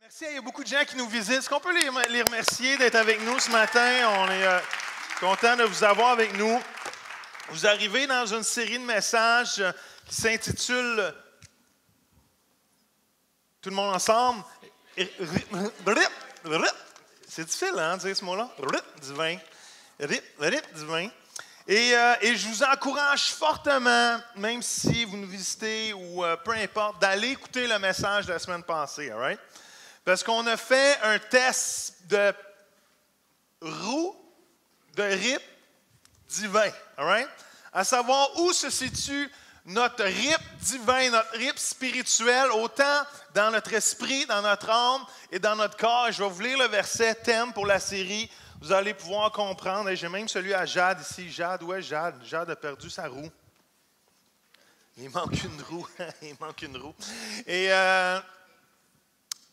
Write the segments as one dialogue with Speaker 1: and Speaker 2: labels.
Speaker 1: Merci, il y a beaucoup de gens qui nous visitent. Est-ce qu'on peut les remercier d'être avec nous ce matin? On est content de vous avoir avec nous. Vous arrivez dans une série de messages qui s'intitule Tout le monde ensemble. C'est difficile, hein, de dire ce mot-là? Divin. Divin. Et je vous encourage fortement, même si vous nous visitez ou peu importe, d'aller écouter le message de la semaine passée, all right? Parce qu'on a fait un test de roue, de rythme divin, all right? À savoir où se situe notre rythme divin, notre rythme spirituel, autant dans notre esprit, dans notre âme et dans notre corps. Je vais vous lire le verset thème pour la série. Vous allez pouvoir comprendre. Et j'ai même celui à Jade ici. Jade, où est Jade? Jade a perdu sa roue. Il manque une roue. Il manque une roue.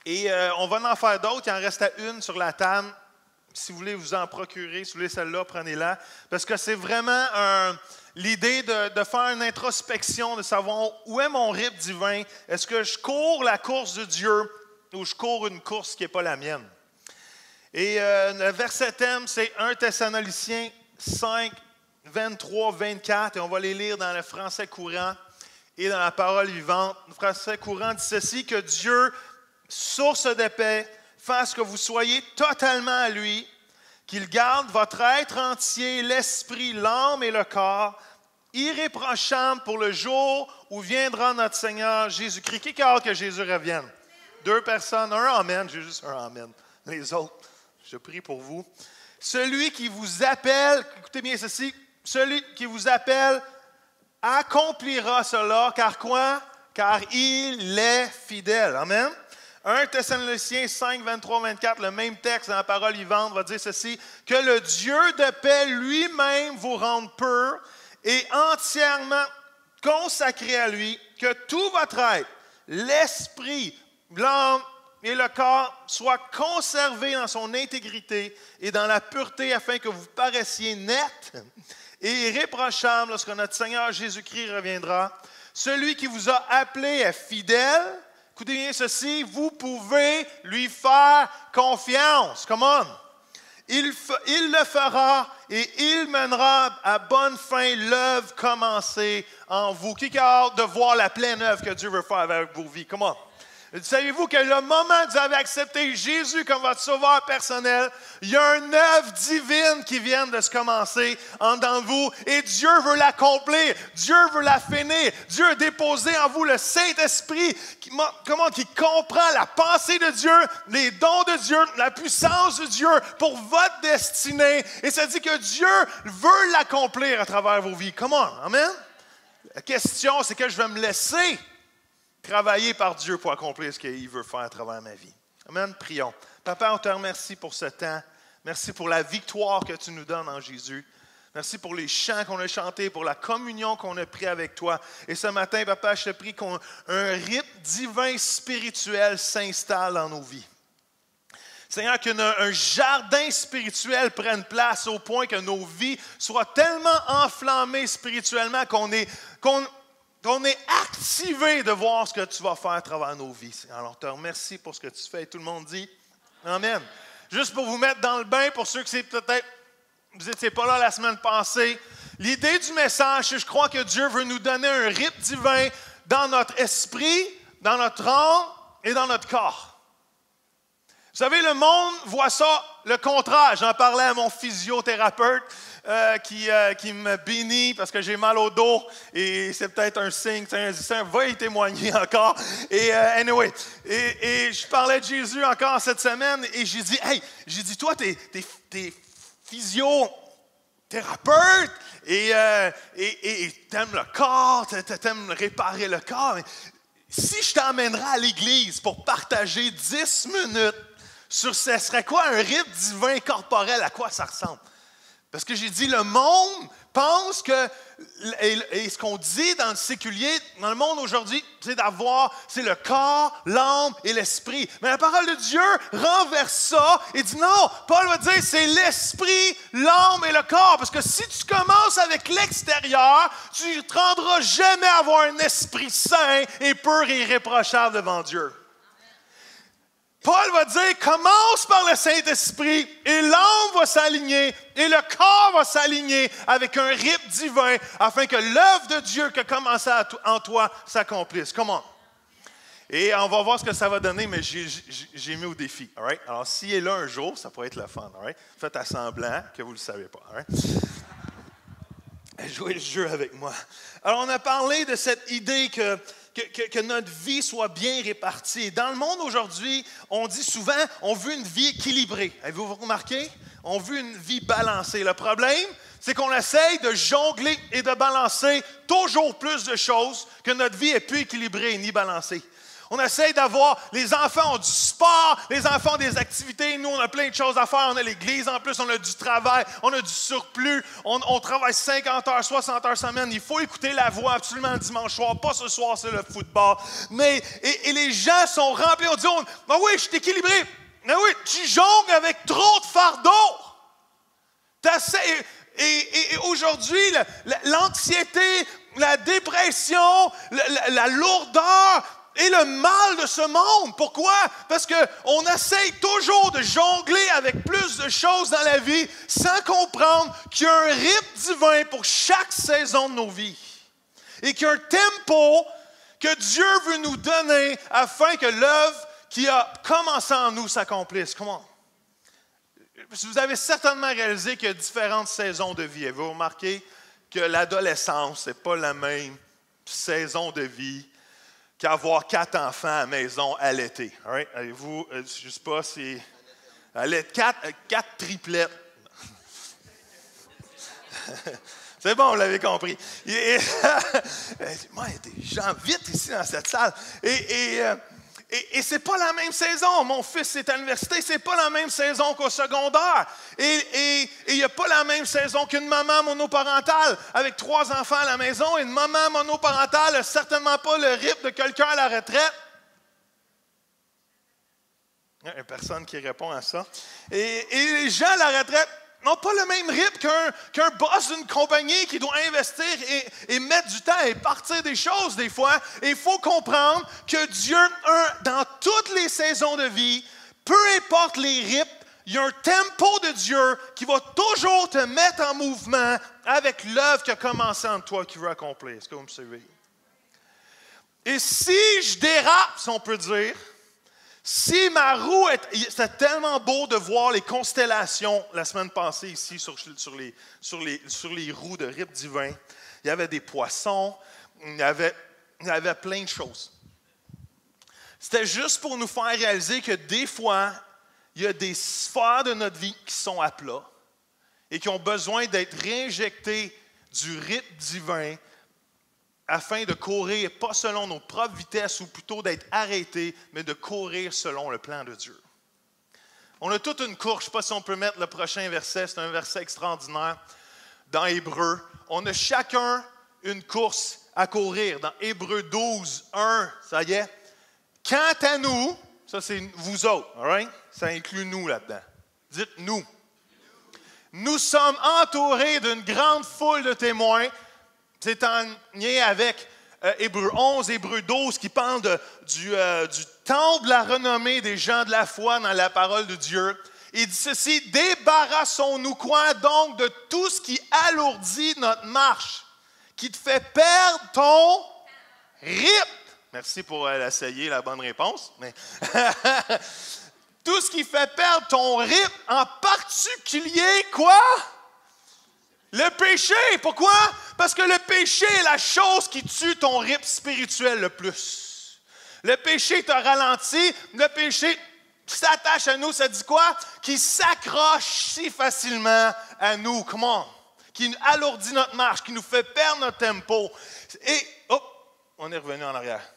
Speaker 1: Et on va en faire d'autres. Il en reste une sur la table. Si vous voulez vous en procurer, si vous voulez celle-là, prenez-la. Parce que c'est vraiment l'idée de faire une introspection, de savoir où est mon rythme divin. Est-ce que je cours la course de Dieu ou je cours une course qui n'est pas la mienne? Et le verset thème, c'est 1 Thessaloniciens 5, 23, 24. Et on va les lire dans le français courant et dans la parole vivante. Le français courant dit ceci, que Dieu, source de paix, fasse que vous soyez totalement à lui, qu'il garde votre être entier, l'esprit, l'âme et le corps, irréprochable pour le jour où viendra notre Seigneur Jésus-Christ. Qui a hâte que Jésus revienne? 2 personnes, un amen, j'ai juste un amen. Les autres, je prie pour vous. Celui qui vous appelle, écoutez bien ceci, celui qui vous appelle accomplira cela, car quoi? Car il est fidèle. Amen. 1 Thessaloniciens 5, 23, 24, le même texte dans la parole vivante va dire ceci, que le Dieu de paix lui-même vous rende pur et entièrement consacré à lui, que tout votre être, l'esprit, l'âme et le corps soient conservés dans son intégrité et dans la pureté afin que vous paraissiez net et irréprochable lorsque notre Seigneur Jésus-Christ reviendra. Celui qui vous a appelé est fidèle. Écoutez bien ceci, vous pouvez lui faire confiance. Come on. Il le fera et il mènera à bonne fin l'œuvre commencée en vous. Qui a hâte de voir la pleine œuvre que Dieu veut faire avec vos vies? Come on. Savez-vous que le moment que vous avez accepté Jésus comme votre sauveur personnel, il y a une œuvre divine qui vient de se commencer en dedans de vous et Dieu veut l'accomplir, Dieu veut la finir. Dieu a déposé en vous le Saint-Esprit qui comprend la pensée de Dieu, les dons de Dieu, la puissance de Dieu pour votre destinée. Et ça dit que Dieu veut l'accomplir à travers vos vies. Come on, amen? La question, c'est que je vais me laisser travailler par Dieu pour accomplir ce qu'il veut faire à travers ma vie. Amen. Prions. Papa, on te remercie pour ce temps. Merci pour la victoire que tu nous donnes en Jésus. Merci pour les chants qu'on a chantés, pour la communion qu'on a pris avec toi. Et ce matin, Papa, je te prie qu'un rythme divin spirituel s'installe dans nos vies. Seigneur, qu'un jardin spirituel prenne place au point que nos vies soient tellement enflammées spirituellement qu'on est activé de voir ce que tu vas faire à travers nos vies. Alors, on te remercie pour ce que tu fais. Tout le monde dit Amen. Juste pour vous mettre dans le bain, pour ceux qui peut-être vous n'étiez pas là la semaine passée, l'idée du message, c'est que je crois que Dieu veut nous donner un rythme divin dans notre esprit, dans notre âme et dans notre corps. Vous savez, le monde voit ça le contraire. J'en parlais à mon physiothérapeute qui me bénit parce que j'ai mal au dos et c'est peut-être un signe. Va y témoigner encore. Et anyway, et je parlais de Jésus encore cette semaine et j'ai dit, toi, t'es physiothérapeute et t'aimes le corps, t'aimes réparer le corps. Mais si je t'emmènerais à l'église pour partager 10 minutes sur ce serait quoi un rythme divin corporel, à quoi ça ressemble? Parce que j'ai dit, le monde pense que, et ce qu'on dit dans le séculier, dans le monde aujourd'hui, c'est le corps, l'âme et l'esprit. Mais la parole de Dieu renverse ça et dit non, Paul va dire c'est l'esprit, l'âme et le corps. Parce que si tu commences avec l'extérieur, tu ne te rendras jamais à avoir un esprit saint et pur et irréprochable devant Dieu. Paul va dire, commence par le Saint-Esprit et l'âme va s'aligner et le corps va s'aligner avec un rythme divin afin que l'œuvre de Dieu qui a commencé en toi s'accomplisse. Comment? Et on va voir ce que ça va donner, mais j'ai mis au défi. All right? Alors, s'il est là un jour, ça pourrait être le fun. All right? Faites à semblant que vous ne le savez pas. All right? Jouez le jeu avec moi. Alors, on a parlé de cette idée que notre vie soit bien répartie. Dans le monde aujourd'hui, on dit souvent, on veut une vie équilibrée. Avez-vous remarqué? On veut une vie balancée. Le problème, c'est qu'on essaye de jongler et de balancer toujours plus de choses que notre vie est plus équilibrée ni balancée. On essaye d'avoir, les enfants ont du sport, les enfants ont des activités, nous on a plein de choses à faire, on a l'église en plus, on a du travail, on a du surplus, on travaille 50 heures, 60 heures semaine, il faut écouter la voix absolument le dimanche soir, pas ce soir c'est le football. Mais, et les gens sont remplis, on dit, ben oui, je suis équilibré, mais oui, tu jongles avec trop de fardeaux. Et aujourd'hui, l'anxiété, la dépression, la lourdeur, et le mal de ce monde. Pourquoi? Parce qu'on essaye toujours de jongler avec plus de choses dans la vie sans comprendre qu'il y a un rythme divin pour chaque saison de nos vies. Et qu'il y a un tempo que Dieu veut nous donner afin que l'œuvre qui a commencé en nous s'accomplisse. Comment? Vous avez certainement réalisé qu'il y a différentes saisons de vie. Avez-vous remarqué que l'adolescence n'est pas la même saison de vie qu'avoir 4 enfants à la maison à l'été. Right? Avez-vous, je ne sais pas si... 4 triplettes. C'est bon, vous l'avez compris. Moi, il y a des gens vite ici dans cette salle. Et ce n'est pas la même saison. Mon fils est à l'université, ce n'est pas la même saison qu'au secondaire. Et il n'y a pas la même saison qu'une maman monoparentale avec 3 enfants à la maison. Et une maman monoparentale n'a certainement pas le rythme de quelqu'un à la retraite. Il n'y a personne qui répond à ça. Et les gens à la retraite n'ont pas le même rythme qu'un boss d'une compagnie qui doit investir et mettre du temps et partir des choses des fois. Et il faut comprendre que Dieu, dans toutes les saisons de vie, peu importe les rythmes, il y a un tempo de Dieu qui va toujours te mettre en mouvement avec l'œuvre qui a commencé en toi qu'il veut accomplir. Est-ce que vous me suivez? Et si je dérape, si on peut dire, si ma roue c'était tellement beau de voir les constellations la semaine passée ici sur les roues de rythme divin. Il y avait des poissons, il y avait plein de choses. C'était juste pour nous faire réaliser que des fois, il y a des sphères de notre vie qui sont à plat et qui ont besoin d'être réinjectées du rythme divin afin de courir, pas selon nos propres vitesses, ou plutôt d'être arrêtés, mais de courir selon le plan de Dieu. On a toute une course, je ne sais pas si on peut mettre le prochain verset, c'est un verset extraordinaire, dans Hébreux. On a chacun une course à courir. Dans Hébreux 12, 1, ça y est. Quant à nous, ça c'est vous autres, all right? Ça inclut nous là-dedans. Dites nous. Nous sommes entourés d'une grande foule de témoins. C'est en lien avec Hébreux 11, Hébreux 12, qui parle du temple de la renommée des gens de la foi dans la parole de Dieu. Il dit ceci, « Débarrassons-nous quoi donc de tout ce qui alourdit notre marche, qui te fait perdre ton rythme. » Merci pour l'essayer, la bonne réponse. Mais tout ce qui fait perdre ton rythme, en particulier quoi? Le péché. Pourquoi? Parce que le péché est la chose qui tue ton rythme spirituel le plus. Le péché te ralentit. Le péché s'attache à nous. Ça dit quoi? Qui s'accroche si facilement à nous. Comment? Qui alourdit notre marche, qui nous fait perdre notre tempo. Et, hop, on est revenu en arrière.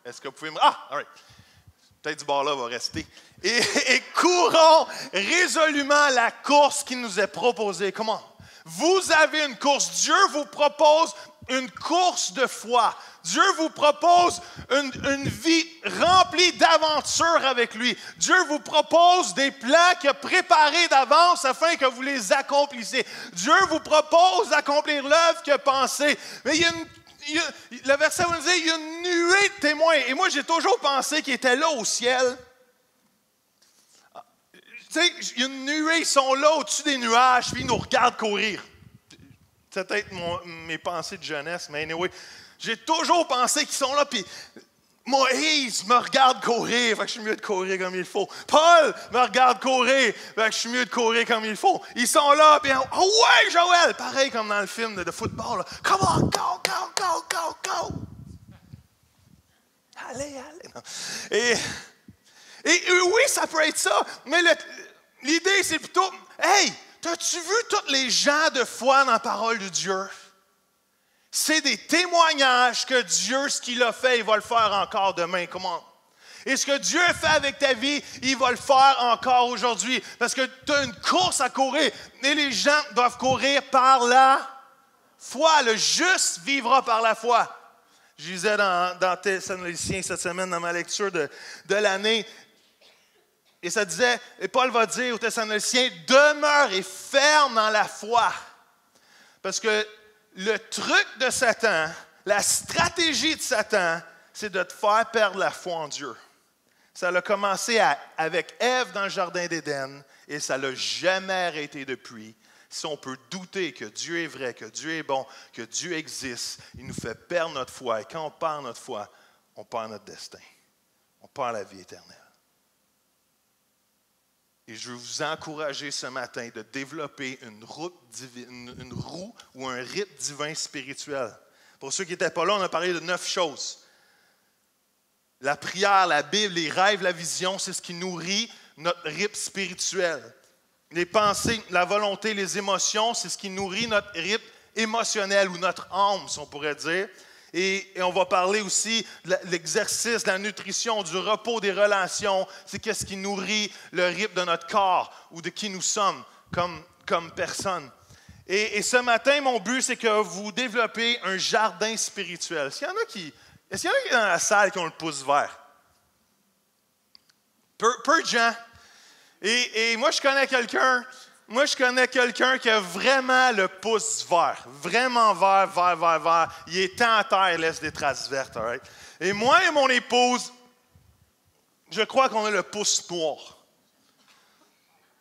Speaker 1: Est-ce que vous pouvez me... Ah, all right. Peut-être du bord là va rester. Et courons résolument la course qui nous est proposée. Comment? Vous avez une course. Dieu vous propose une course de foi. Dieu vous propose une vie remplie d'aventures avec lui. Dieu vous propose des plans qu'il a préparés d'avance afin que vous les accomplissiez. Dieu vous propose d'accomplir l'œuvre qu'il a pensée. Mais il y a le verset va nous dire, il y a une nuée de témoins. Et moi, j'ai toujours pensé qu'ils étaient là au ciel. Tu sais, il y a une nuée, ils sont là au-dessus des nuages, puis ils nous regardent courir. C'est peut-être mes pensées de jeunesse, mais anyway, j'ai toujours pensé qu'ils sont là, puis Moïse me regarde courir, fait que je suis mieux de courir comme il faut. Paul me regarde courir, fait que je suis mieux de courir comme il faut. Ils sont là, puis oh ouais, Joël! Pareil comme dans le film de football. Là. Come on, go, go, go, go, go! Allez, allez. Non. Et oui, ça peut être ça, mais l'idée, c'est plutôt, hey, t'as-tu vu tous les gens de foi dans la parole de Dieu? C'est des témoignages que Dieu, ce qu'il a fait, il va le faire encore demain. Comment? Et ce que Dieu a fait avec ta vie, il va le faire encore aujourd'hui. Parce que tu as une course à courir. Et les gens doivent courir par la foi. Le juste vivra par la foi. Je lisais dans Thessaloniciens cette semaine, dans ma lecture de l'année. Et ça disait, et Paul va dire aux Thessaloniciens, demeure et ferme dans la foi. Parce que le truc de Satan, la stratégie de Satan, c'est de te faire perdre la foi en Dieu. Ça a commencé avec Ève dans le jardin d'Éden et ça ne l'a jamais arrêté depuis. Si on peut douter que Dieu est vrai, que Dieu est bon, que Dieu existe, il nous fait perdre notre foi. Et quand on perd notre foi, on perd notre destin. On perd la vie éternelle. Et je veux vous encourager ce matin de développer une roue ou un rythme divin spirituel. Pour ceux qui n'étaient pas là, on a parlé de 9 choses. La prière, la Bible, les rêves, la vision, c'est ce qui nourrit notre rythme spirituel. Les pensées, la volonté, les émotions, c'est ce qui nourrit notre rythme émotionnel ou notre âme, si on pourrait dire. Et on va parler aussi de l'exercice, de la nutrition, du repos, des relations. C'est qu'est-ce qui nourrit le rythme de notre corps ou de qui nous sommes comme personne. Et ce matin, mon but, c'est que vous développez un jardin spirituel. Est-ce qu'il y en a dans la salle qui ont le pouce vert? Peu de gens. Et moi, je connais quelqu'un qui a vraiment le pouce vert. Vraiment vert. Il est temps à terre, il laisse des traces vertes. All right? Et moi et mon épouse, je crois qu'on a le pouce noir.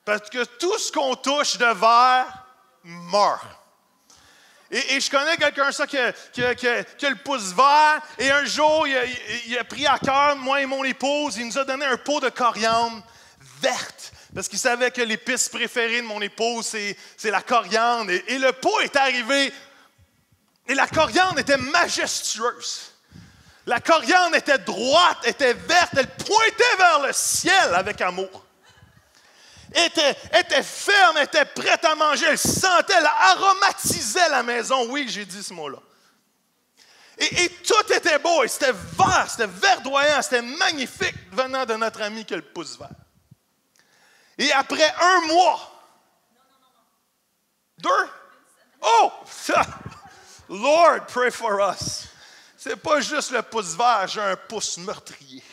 Speaker 1: Parce que tout ce qu'on touche de vert meurt. Et je connais quelqu'un qui a le pouce vert. Et un jour, il a pris à cœur, moi et mon épouse, il nous a donné un pot de coriandre verte. Parce qu'il savait que l'épice préférée de mon épouse, c'est la coriandre. Et le pot est arrivé. Et la coriandre était majestueuse. La coriandre était droite, était verte. Elle pointait vers le ciel avec amour. Était ferme, était prête à manger. Elle sentait, elle aromatisait la maison. Oui, j'ai dit ce mot-là. Et tout était beau. Et c'était vert, c'était verdoyant, c'était magnifique venant de notre ami qui a le pouce vert. Et après 1 mois, 2, oh, Lord, pray for us. C'est pas juste le pouce vert, j'ai un pouce meurtrier.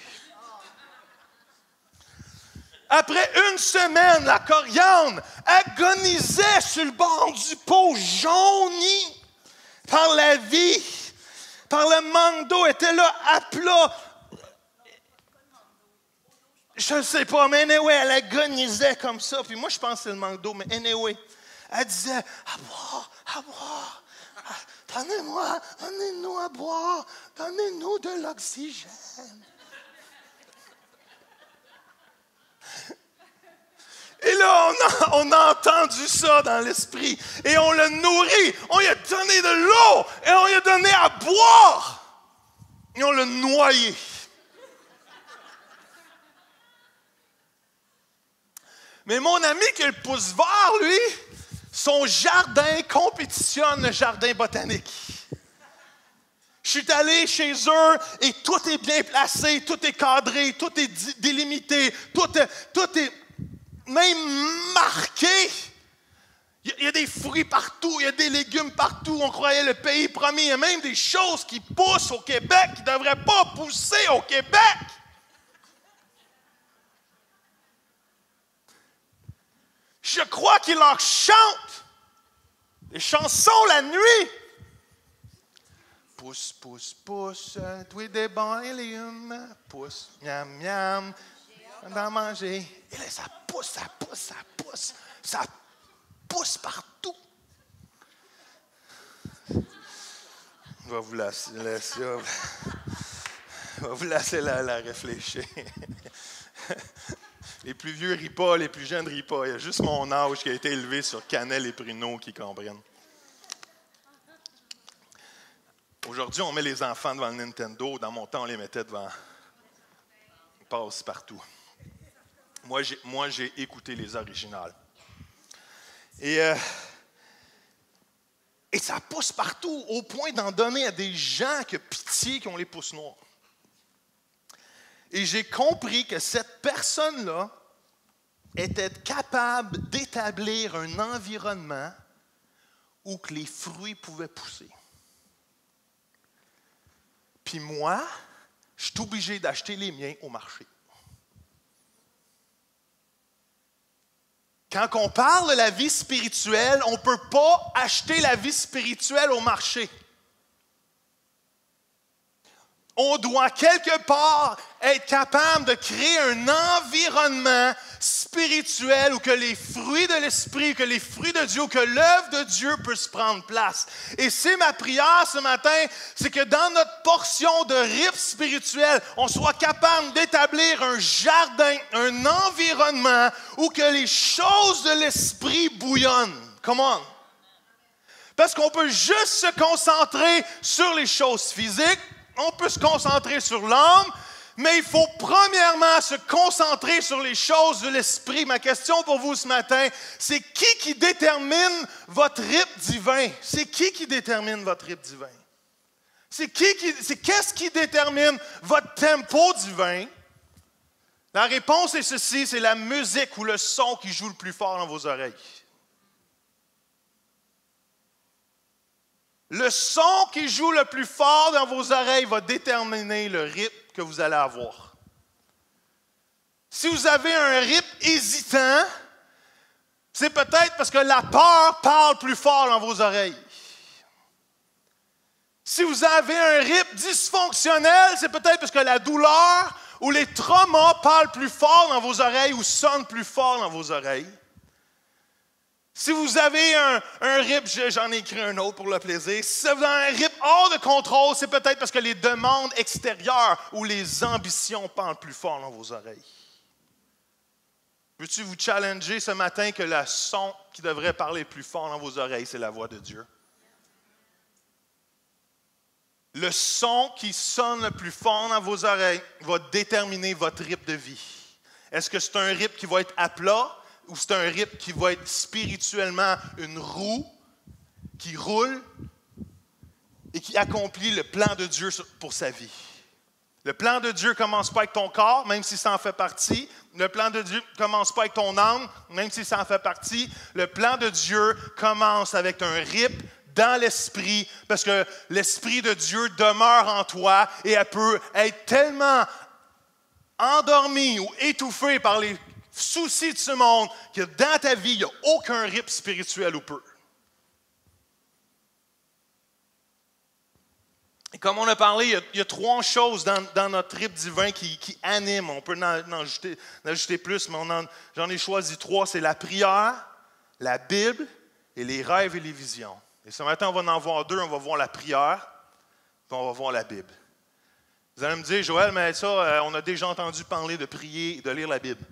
Speaker 1: Après 1 semaine, la coriandre agonisait sur le bord du pot, jaunie par la vie, par le manque d'eau, était là à plat. Je ne sais pas, mais anyway, elle agonisait comme ça. Puis moi, je pense que c'est le manque d'eau, mais anyway, elle disait, à boire, donnez-nous à boire, donnez-nous de l'oxygène. Et là, on a entendu ça dans l'esprit. Et on l'a nourri. On lui a donné de l'eau. Et on lui a donné à boire. Et on l'a noyé. Mais mon ami qui a le pouce vert, lui, son jardin compétitionne le jardin botanique. Je suis allé chez eux et tout est bien placé, tout est cadré, tout est délimité, tout est même marqué. Il y a des fruits partout, il y a des légumes partout. On croyait le pays promis. Il y a même des choses qui poussent au Québec qui ne devraient pas pousser au Québec. Je crois qu'il leur chante des chansons la nuit. Pousse, pousse, pousse, toi des bons légumes. Pousse, miam, miam, d'en manger. Et là, ça pousse, ça pousse, ça pousse. Ça pousse partout. Je vais vous laisser la réfléchir. Les plus vieux rient pas, les plus jeunes rient pas. Il y a juste mon âge qui a été élevé sur cannelle et pruneaux qui comprennent. Aujourd'hui, on met les enfants devant le Nintendo. Dans mon temps, on les mettait devant Passe-Partout. Moi, j'ai écouté les originales. Et ça pousse partout, au point d'en donner à des gens qui ont pitié, qui ont les pouces noirs. Et j'ai compris que cette personne-là était capable d'établir un environnement où que les fruits pouvaient pousser. Puis moi, je suis obligé d'acheter les miens au marché. Quand on parle de la vie spirituelle, on ne peut pas acheter la vie spirituelle au marché. On doit quelque part être capable de créer un environnement spirituel où que les fruits de l'Esprit, que les fruits de Dieu, que l'œuvre de Dieu puisse prendre place. Et c'est ma prière ce matin, c'est que dans notre portion de RIP spirituel, on soit capable d'établir un jardin, un environnement où que les choses de l'Esprit bouillonnent. Come on! Parce qu'on peut juste se concentrer sur les choses physiques, on peut se concentrer sur l'âme, mais il faut premièrement se concentrer sur les choses de l'esprit. Ma question pour vous ce matin, c'est qui détermine votre rythme divin? C'est qui détermine votre rythme divin? Qu'est-ce qui détermine votre tempo divin? La réponse est ceci, c'est la musique ou le son qui joue le plus fort dans vos oreilles. Le son qui joue le plus fort dans vos oreilles va déterminer le rythme que vous allez avoir. Si vous avez un rythme hésitant, c'est peut-être parce que la peur parle plus fort dans vos oreilles. Si vous avez un rythme dysfonctionnel, c'est peut-être parce que la douleur ou les traumas parlent plus fort dans vos oreilles ou sonnent plus fort dans vos oreilles. Si vous avez un rythme, j'en ai écrit un autre pour le plaisir, si vous avez un rythme hors de contrôle, c'est peut-être parce que les demandes extérieures ou les ambitions parlent plus fort dans vos oreilles. Veux-tu vous challenger ce matin que le son qui devrait parler plus fort dans vos oreilles, c'est la voix de Dieu? Le son qui sonne le plus fort dans vos oreilles va déterminer votre rythme de vie. Est-ce que c'est un rythme qui va être à plat? Ou c'est un rythme qui va être spirituellement une roue qui roule et qui accomplit le plan de Dieu pour sa vie. Le plan de Dieu ne commence pas avec ton corps, même si ça en fait partie. Le plan de Dieu ne commence pas avec ton âme, même si ça en fait partie. Le plan de Dieu commence avec un rythme dans l'esprit, parce que l'esprit de Dieu demeure en toi et elle peut être tellement endormie ou étouffée par les soucis de ce monde, que dans ta vie, il n'y a aucun rythme spirituel ou peu. Et comme on a parlé, il y a trois choses dans notre rythme divin qui animent. On peut en ajouter plus, mais j'en ai choisi trois. C'est la prière, la Bible et les rêves et les visions. Et ce matin, on va en voir deux. On va voir la prière, puis on va voir la Bible. Vous allez me dire, Joël, mais ça, on a déjà entendu parler de prier et de lire la Bible.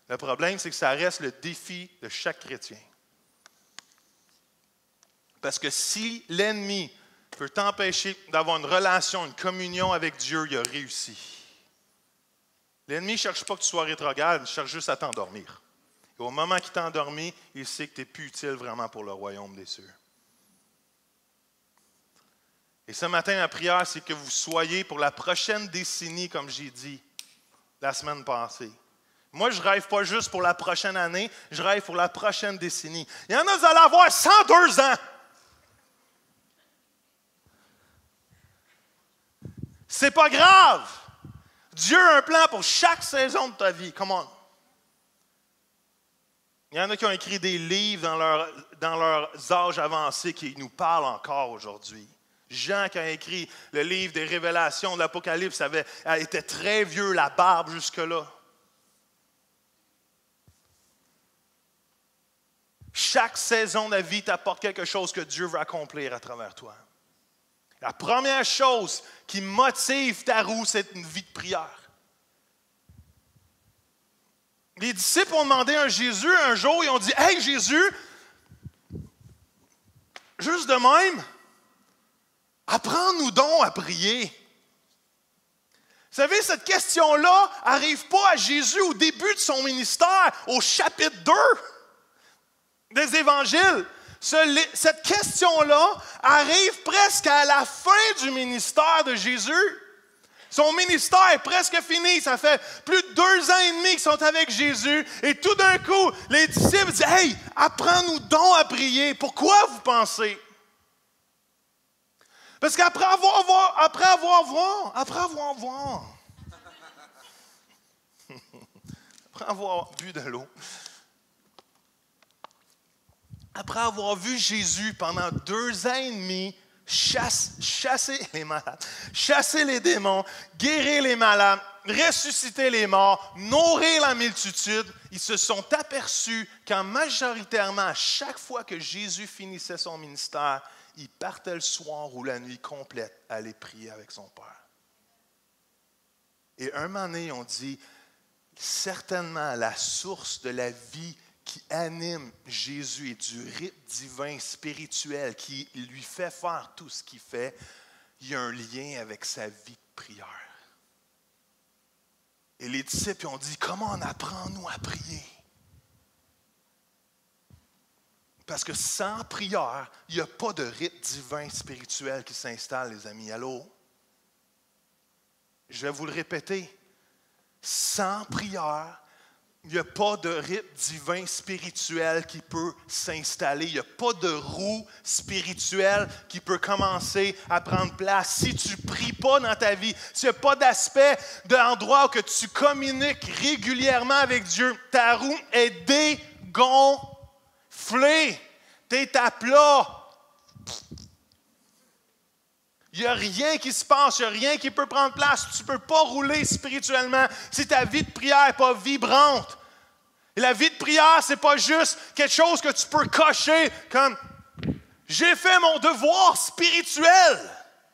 Speaker 1: Le problème, c'est que ça reste le défi de chaque chrétien. Parce que si l'ennemi peut t'empêcher d'avoir une relation, une communion avec Dieu, il a réussi. L'ennemi ne cherche pas que tu sois rétrograde, il cherche juste à t'endormir. Et au moment qu'il t'a endormi, il sait que tu n'es plus utile vraiment pour le royaume des cieux. Et ce matin, ma prière, c'est que vous soyez pour la prochaine décennie, comme j'ai dit la semaine passée. Moi, je ne rêve pas juste pour la prochaine année, je rêve pour la prochaine décennie. Il y en a, vous allez avoir 102 ans. C'est pas grave. Dieu a un plan pour chaque saison de ta vie. Come on. Il y en a qui ont écrit des livres dans leurs âges avancés qui nous parlent encore aujourd'hui. Jean, qui a écrit le livre des Révélations de l'Apocalypse, était très vieux, la barbe jusque-là. Chaque saison de la vie t'apporte quelque chose que Dieu veut accomplir à travers toi. La première chose qui motive ta roue, c'est une vie de prière. Les disciples ont demandé à Jésus un jour, ils ont dit « Hey Jésus, juste de même, apprends-nous donc à prier. » Vous savez, cette question-là n'arrive pas à Jésus au début de son ministère, au chapitre 2 des Évangiles. Cette question-là arrive presque à la fin du ministère de Jésus. Son ministère est presque fini. Ça fait plus de 2 ans et demi qu'ils sont avec Jésus. Et tout d'un coup, les disciples disent « Hey, apprends-nous donc à prier. » Pourquoi vous pensez? Parce qu'après avoir bu de l'eau, après avoir vu Jésus pendant 2 ans et demi chasser les malades, chasser les démons, guérir les malades, ressusciter les morts, nourrir la multitude, ils se sont aperçus qu'en majoritairement, à chaque fois que Jésus finissait son ministère, il partait le soir ou la nuit complète aller prier avec son Père. Et un moment donné, on dit, certainement la source de la vie qui anime Jésus et du rythme divin spirituel qui lui fait faire tout ce qu'il fait, il y a un lien avec sa vie de prière. Et les disciples ont dit, comment on apprend-nous à prier? Parce que sans prière, il n'y a pas de rythme divin spirituel qui s'installe, les amis. Allô? Je vais vous le répéter. Sans prière, il n'y a pas de rythme divin spirituel qui peut s'installer. Il n'y a pas de roue spirituelle qui peut commencer à prendre place. Si tu ne pries pas dans ta vie, s'il n'y a pas d'aspect d'endroit où que tu communiques régulièrement avec Dieu, ta roue est dégonflée. Tu es à plat. Il n'y a rien qui se passe, il n'y a rien qui peut prendre place. Tu ne peux pas rouler spirituellement si ta vie de prière n'est pas vibrante. Et la vie de prière, ce n'est pas juste quelque chose que tu peux cocher comme « j'ai fait mon devoir spirituel ».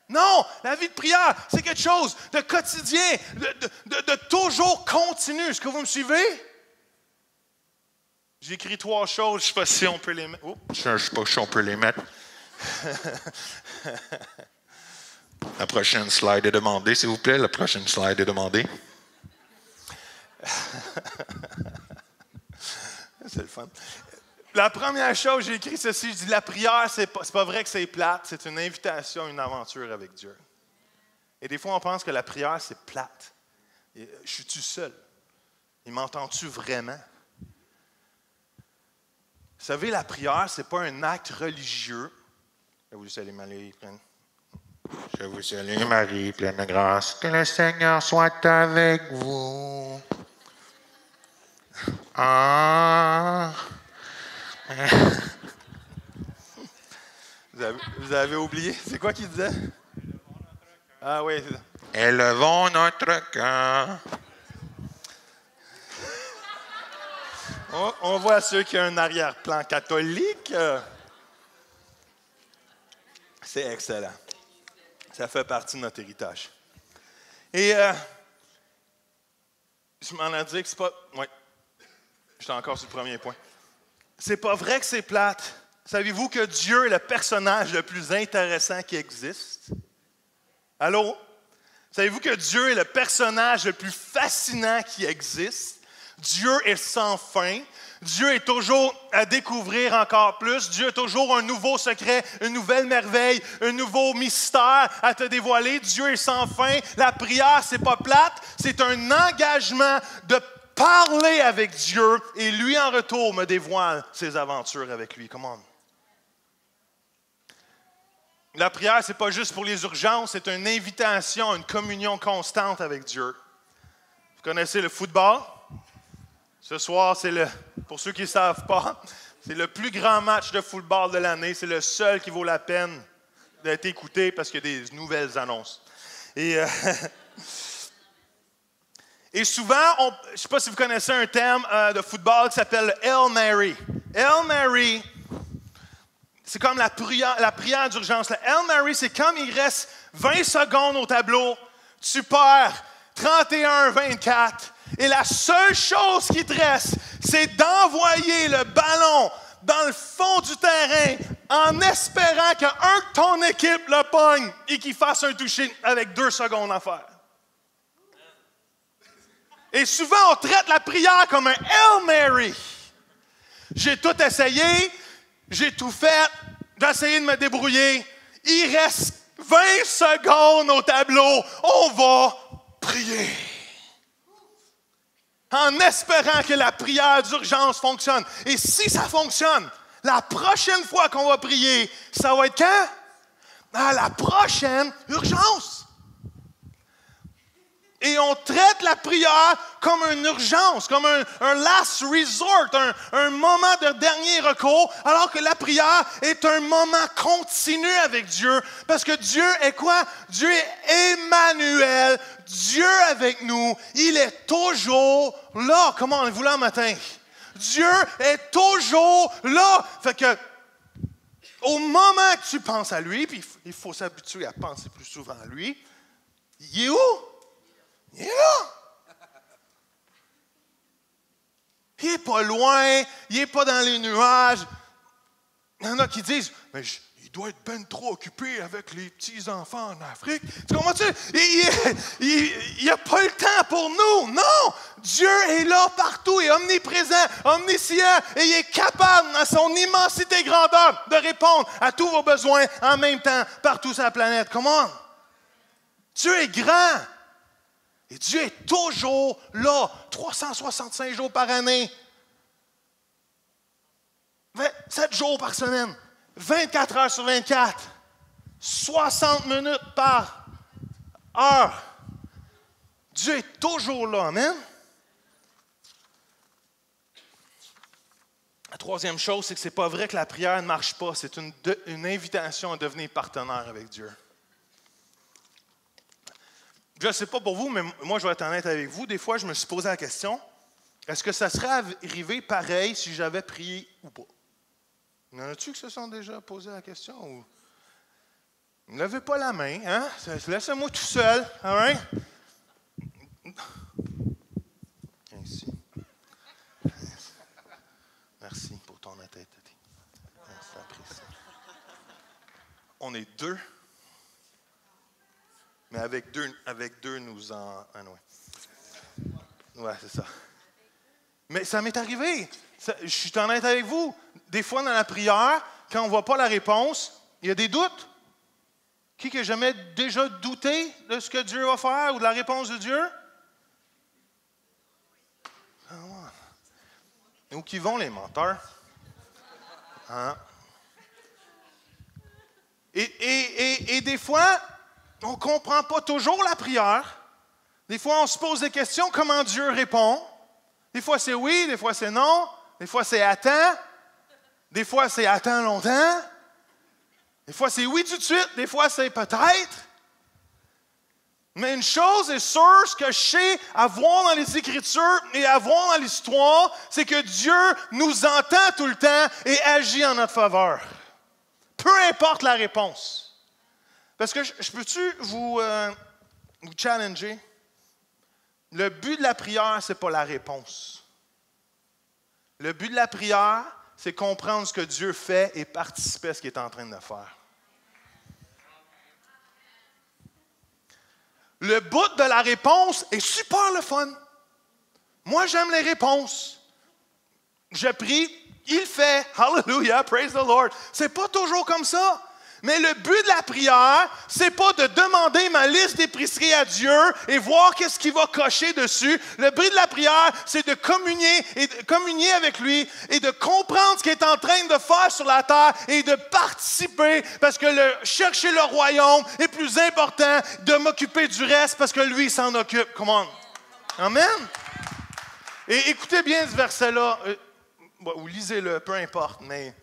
Speaker 1: Non, la vie de prière, c'est quelque chose de quotidien, de toujours continu. Est-ce que vous me suivez? J'ai écrit 3 choses, je ne sais pas si on peut les mettre. Oh, je ne sais pas si on peut les mettre. La prochaine slide est demandée, s'il vous plaît. La prochaine slide est demandée. C'est le fun. La première chose, j'ai écrit ceci, je dis la prière, c'est pas vrai que c'est plate, c'est une invitation, une aventure avec Dieu. Et des fois, on pense que la prière, c'est plate. Et, je suis-tu seul? Il m'entend-tu vraiment? Vous savez, la prière, ce n'est pas un acte religieux. Je vous salue, Marie, je vous salue, Marie, pleine de grâce. Que le Seigneur soit avec vous. Ah. Vous avez oublié? C'est quoi qu'il disait? Ah oui, c'est ça. Élevons notre cœur. On voit ceux qui ont un arrière-plan catholique. C'est excellent. Ça fait partie de notre héritage. Et je m'en ai dit que c'est pas... Oui, j'étais encore sur le premier point. C'est pas vrai que c'est plate. Savez-vous que Dieu est le personnage le plus intéressant qui existe? Allô? Savez-vous que Dieu est le personnage le plus fascinant qui existe? Dieu est sans fin. Dieu est toujours à découvrir encore plus. Dieu a toujours un nouveau secret, une nouvelle merveille, un nouveau mystère à te dévoiler. Dieu est sans fin. La prière, c'est pas plate. C'est un engagement de parler avec Dieu et lui, en retour, me dévoile ses aventures avec lui. Come on. La prière, c'est pas juste pour les urgences. C'est une invitation, une communion constante avec Dieu. Vous connaissez le football? Ce soir, pour ceux qui ne savent pas, c'est le plus grand match de football de l'année. C'est le seul qui vaut la peine d'être écouté parce qu'il y a des nouvelles annonces. Et, et souvent, je ne sais pas si vous connaissez un terme de football qui s'appelle le Hail Mary. Hail Mary, c'est comme la prière d'urgence. Le Hail Mary, c'est comme il reste 20 secondes au tableau, tu perds 31-24, et la seule chose qui te reste, c'est d'envoyer le ballon dans le fond du terrain en espérant qu'un de ton équipe le pogne et qu'il fasse un toucher avec 2 secondes à faire. Et souvent, on traite la prière comme un Hail Mary. J'ai tout essayé, j'ai tout fait, j'ai essayé de me débrouiller. Il reste 20 secondes au tableau, on va prier. En espérant que la prière d'urgence fonctionne. Et si ça fonctionne, la prochaine fois qu'on va prier, ça va être quand? À la prochaine urgence. Et on traite la prière comme une urgence, comme un last resort, un moment de dernier recours, alors que la prière est un moment continu avec Dieu. Parce que Dieu est quoi? Dieu est Emmanuel, Dieu avec nous. Il est toujours là. Comment on est vous là matin? Dieu est toujours là. Fait que, au moment que tu penses à lui, puis il faut s'habituer à penser plus souvent à lui, il est où? Il est là. Il n'est pas loin, il n'est pas dans les nuages. Il y en a qui disent, mais il doit être ben trop occupé avec les petits-enfants en Afrique. Tu comprends-tu? Il n'a pas le temps pour nous. Non! Dieu est là partout, il est omniprésent, omniscient, et il est capable, dans son immensité et grandeur, de répondre à tous vos besoins en même temps, partout sur la planète. Comment? Dieu est grand. Et Dieu est toujours là, 365 jours par année, 7 jours par semaine, 24 heures sur 24, 60 minutes par heure. Dieu est toujours là, amen. La troisième chose, c'est que ce n'est pas vrai que la prière ne marche pas. C'est une invitation à devenir partenaire avec Dieu. Je ne sais pas pour vous, mais moi, je vais être honnête avec vous. Des fois, je me suis posé la question, est-ce que ça serait arrivé pareil si j'avais prié ou pas? Il y en a-tu qui se sont déjà posé la question? Ou... Ne levez pas la main, hein? Laissez-moi tout seul, all right? Ainsi. Merci pour ton honnêteté. Merci, j'apprécie. On est 2. Mais avec deux, nous en... Ah non. Ouais, c'est ça. Mais ça m'est arrivé. Je suis honnête avec vous. Des fois, dans la prière, quand on ne voit pas la réponse, il y a des doutes. Qui n'a jamais déjà douté de ce que Dieu va faire ou de la réponse de Dieu? Où qui vont les menteurs? Hein? Et des fois... on ne comprend pas toujours la prière. Des fois, on se pose des questions, comment Dieu répond. Des fois, c'est oui, des fois, c'est non. Des fois, c'est attends. Des fois, c'est attends longtemps. Des fois, c'est oui tout de suite. Des fois, c'est peut-être. Mais une chose est sûre, ce que je sais à voir dans les Écritures et à voir dans l'histoire, c'est que Dieu nous entend tout le temps et agit en notre faveur. Peu importe la réponse. Parce que je peux-tu vous challenger? Le but de la prière, ce n'est pas la réponse. Le but de la prière, c'est comprendre ce que Dieu fait et participer à ce qu'il est en train de faire. Le bout de la réponse est super le fun. Moi, j'aime les réponses. Je prie, il fait. Hallelujah, praise the Lord. C'est pas toujours comme ça. Mais le but de la prière, c'est pas de demander ma liste d'épicerie à Dieu et voir qu'est-ce qu'il va cocher dessus. Le but de la prière, c'est de communier avec lui et de comprendre ce qu'il est en train de faire sur la terre et de participer parce que chercher le royaume est plus important de m'occuper du reste parce que lui s'en occupe. Come on. Amen. Et écoutez bien ce verset-là, ou lisez-le, peu importe, mais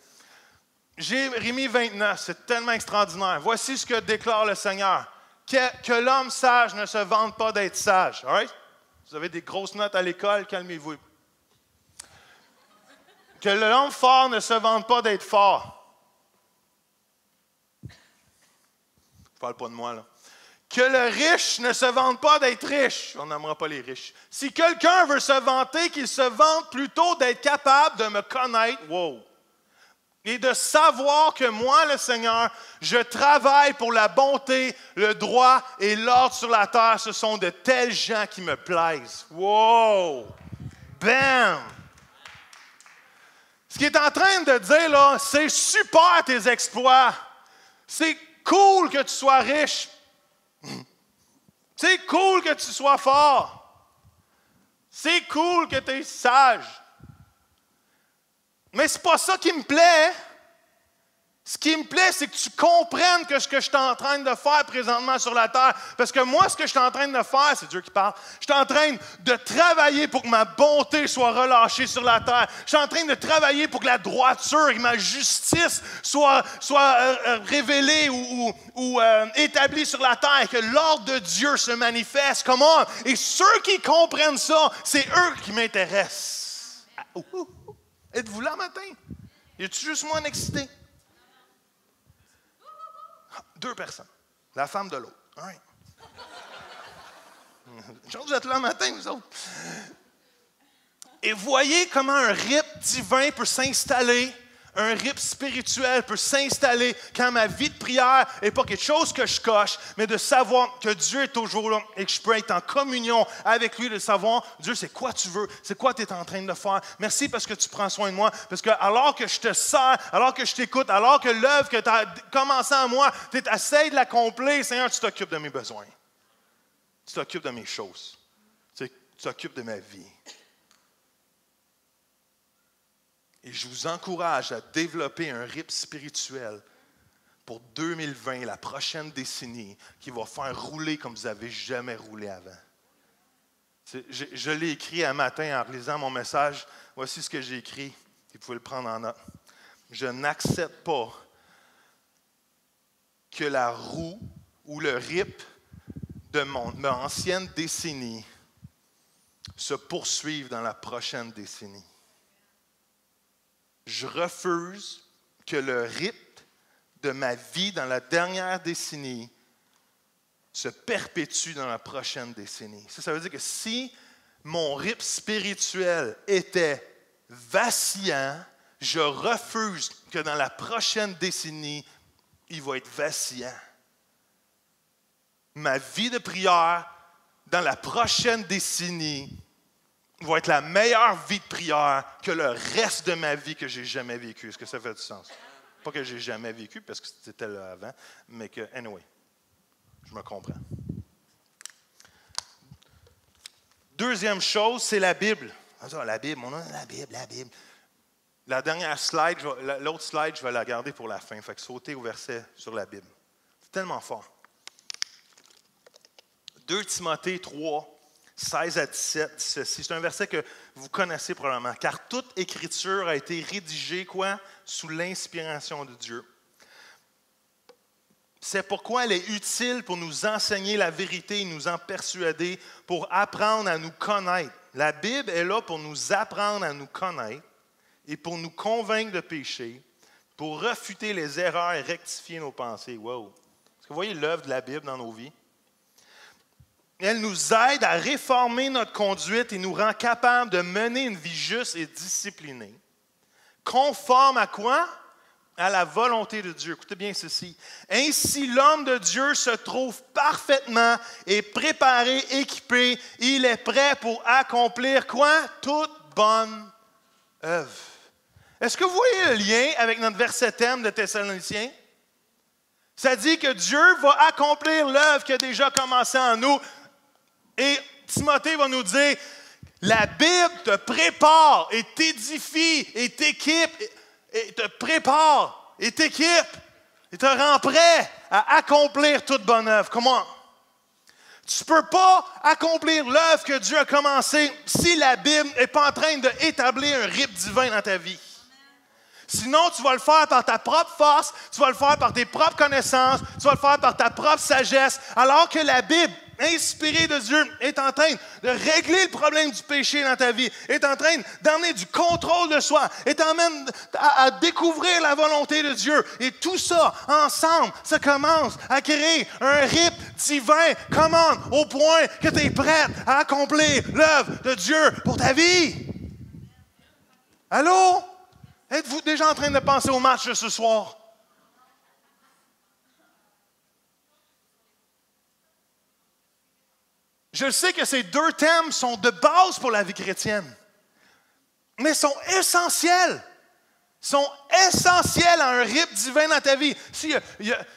Speaker 1: Jérémie 29, c'est tellement extraordinaire. Voici ce que déclare le Seigneur. Que l'homme sage ne se vante pas d'être sage. All right? Vous avez des grosses notes à l'école, calmez-vous. Que l'homme fort ne se vante pas d'être fort. Je ne parle pas de moi, là. Que le riche ne se vante pas d'être riche. On n'aimera pas les riches. Si quelqu'un veut se vanter, qu'il se vante plutôt d'être capable de me connaître. Wow! Et de savoir que moi, le Seigneur, je travaille pour la bonté, le droit et l'ordre sur la terre. Ce sont de tels gens qui me plaisent. Wow! Bam! Ce qu'il est en train de dire, là, c'est super tes exploits. C'est cool que tu sois riche. C'est cool que tu sois fort. C'est cool que tu es sage. Mais c'est pas ça qui me plaît. Ce qui me plaît, c'est que tu comprennes que ce que je suis en train de faire présentement sur la terre. Parce que moi, ce que je suis en train de faire, c'est Dieu qui parle, je suis en train de travailler pour que ma bonté soit relâchée sur la terre. Je suis en train de travailler pour que la droiture et ma justice soient révélées ou établies sur la terre et que l'ordre de Dieu se manifeste. Comment? Et ceux qui comprennent ça, c'est eux qui m'intéressent. Êtes-vous là matin? Y a-tu juste moi excité? 2 personnes. La femme de l'autre. All right. Vous êtes là matin, vous autres. Et voyez comment un rythme divin peut s'installer, un rythme spirituel peut s'installer quand ma vie de prière n'est pas quelque chose que je coche, mais de savoir que Dieu est toujours là et que je peux être en communion avec lui, de savoir, Dieu, c'est quoi tu veux, c'est quoi tu es en train de faire. Merci parce que tu prends soin de moi, parce que alors que je te sers, alors que je t'écoute, alors que l'œuvre que tu as commencé en moi, tu essaies de l'accomplir, Seigneur, tu t'occupes de mes besoins. Tu t'occupes de mes choses. Tu t'occupes de ma vie. Et je vous encourage à développer un rythme spirituel pour 2020, la prochaine décennie, qui va faire rouler comme vous n'avez jamais roulé avant. Je l'ai écrit un matin en relisant mon message. Voici ce que j'ai écrit. Vous pouvez le prendre en note. Je n'accepte pas que la roue ou le rythme de mon ancienne décennie se poursuive dans la prochaine décennie. Je refuse que le rythme de ma vie dans la dernière décennie se perpétue dans la prochaine décennie. Ça veut dire que si mon rythme spirituel était vacillant, je refuse que dans la prochaine décennie, il va être vacillant. Ma vie de prière dans la prochaine décennie va être la meilleure vie de prière que le reste de ma vie que j'ai jamais vécu. Est-ce que ça fait du sens? Pas que j'ai jamais vécu, parce que c'était là avant, mais que, anyway, je me comprends. Deuxième chose, c'est la Bible. La Bible, on a la Bible. La dernière slide, l'autre slide, je vais la garder pour la fin. Fait que sauter au verset sur la Bible. C'est tellement fort. 2 Timothée 3, 16 à 17, dit ceci. C'est un verset que vous connaissez probablement. Car toute écriture a été rédigée, quoi? Sous l'inspiration de Dieu. C'est pourquoi elle est utile pour nous enseigner la vérité et nous en persuader, pour apprendre à nous connaître. La Bible est là pour nous apprendre à nous connaître et pour nous convaincre de péché, pour refuter les erreurs et rectifier nos pensées. Wow! Est-ce que vous voyez l'œuvre de la Bible dans nos vies? Elle nous aide à réformer notre conduite et nous rend capables de mener une vie juste et disciplinée. Conforme à quoi? À la volonté de Dieu. Écoutez bien ceci. Ainsi, l'homme de Dieu se trouve parfaitement et préparé, équipé. Il est prêt pour accomplir quoi? Toute bonne œuvre. Est-ce que vous voyez le lien avec notre verset thème de Thessaloniciens? Ça dit que Dieu va accomplir l'œuvre qui a déjà commencé en nous. Et Timothée va nous dire, la Bible te prépare et t'édifie et t'équipe, et te prépare et t'équipe et te rend prêt à accomplir toute bonne œuvre. Comment? Tu ne peux pas accomplir l'œuvre que Dieu a commencée si la Bible n'est pas en train d'établir un rythme divin dans ta vie. Sinon, tu vas le faire par ta propre force, tu vas le faire par tes propres connaissances, tu vas le faire par ta propre sagesse, alors que la Bible, inspirée de Dieu, est en train de régler le problème du péché dans ta vie, est en train d'emmener du contrôle de soi, est en train à découvrir la volonté de Dieu. Et tout ça, ensemble, ça commence à créer un rythme divin, commande, au point que tu es prête à accomplir l'œuvre de Dieu pour ta vie. Allô? Êtes-vous déjà en train de penser au match de ce soir? Je sais que ces deux thèmes sont de base pour la vie chrétienne, mais sont essentiels. Sont essentiels à un rythme divin dans ta vie.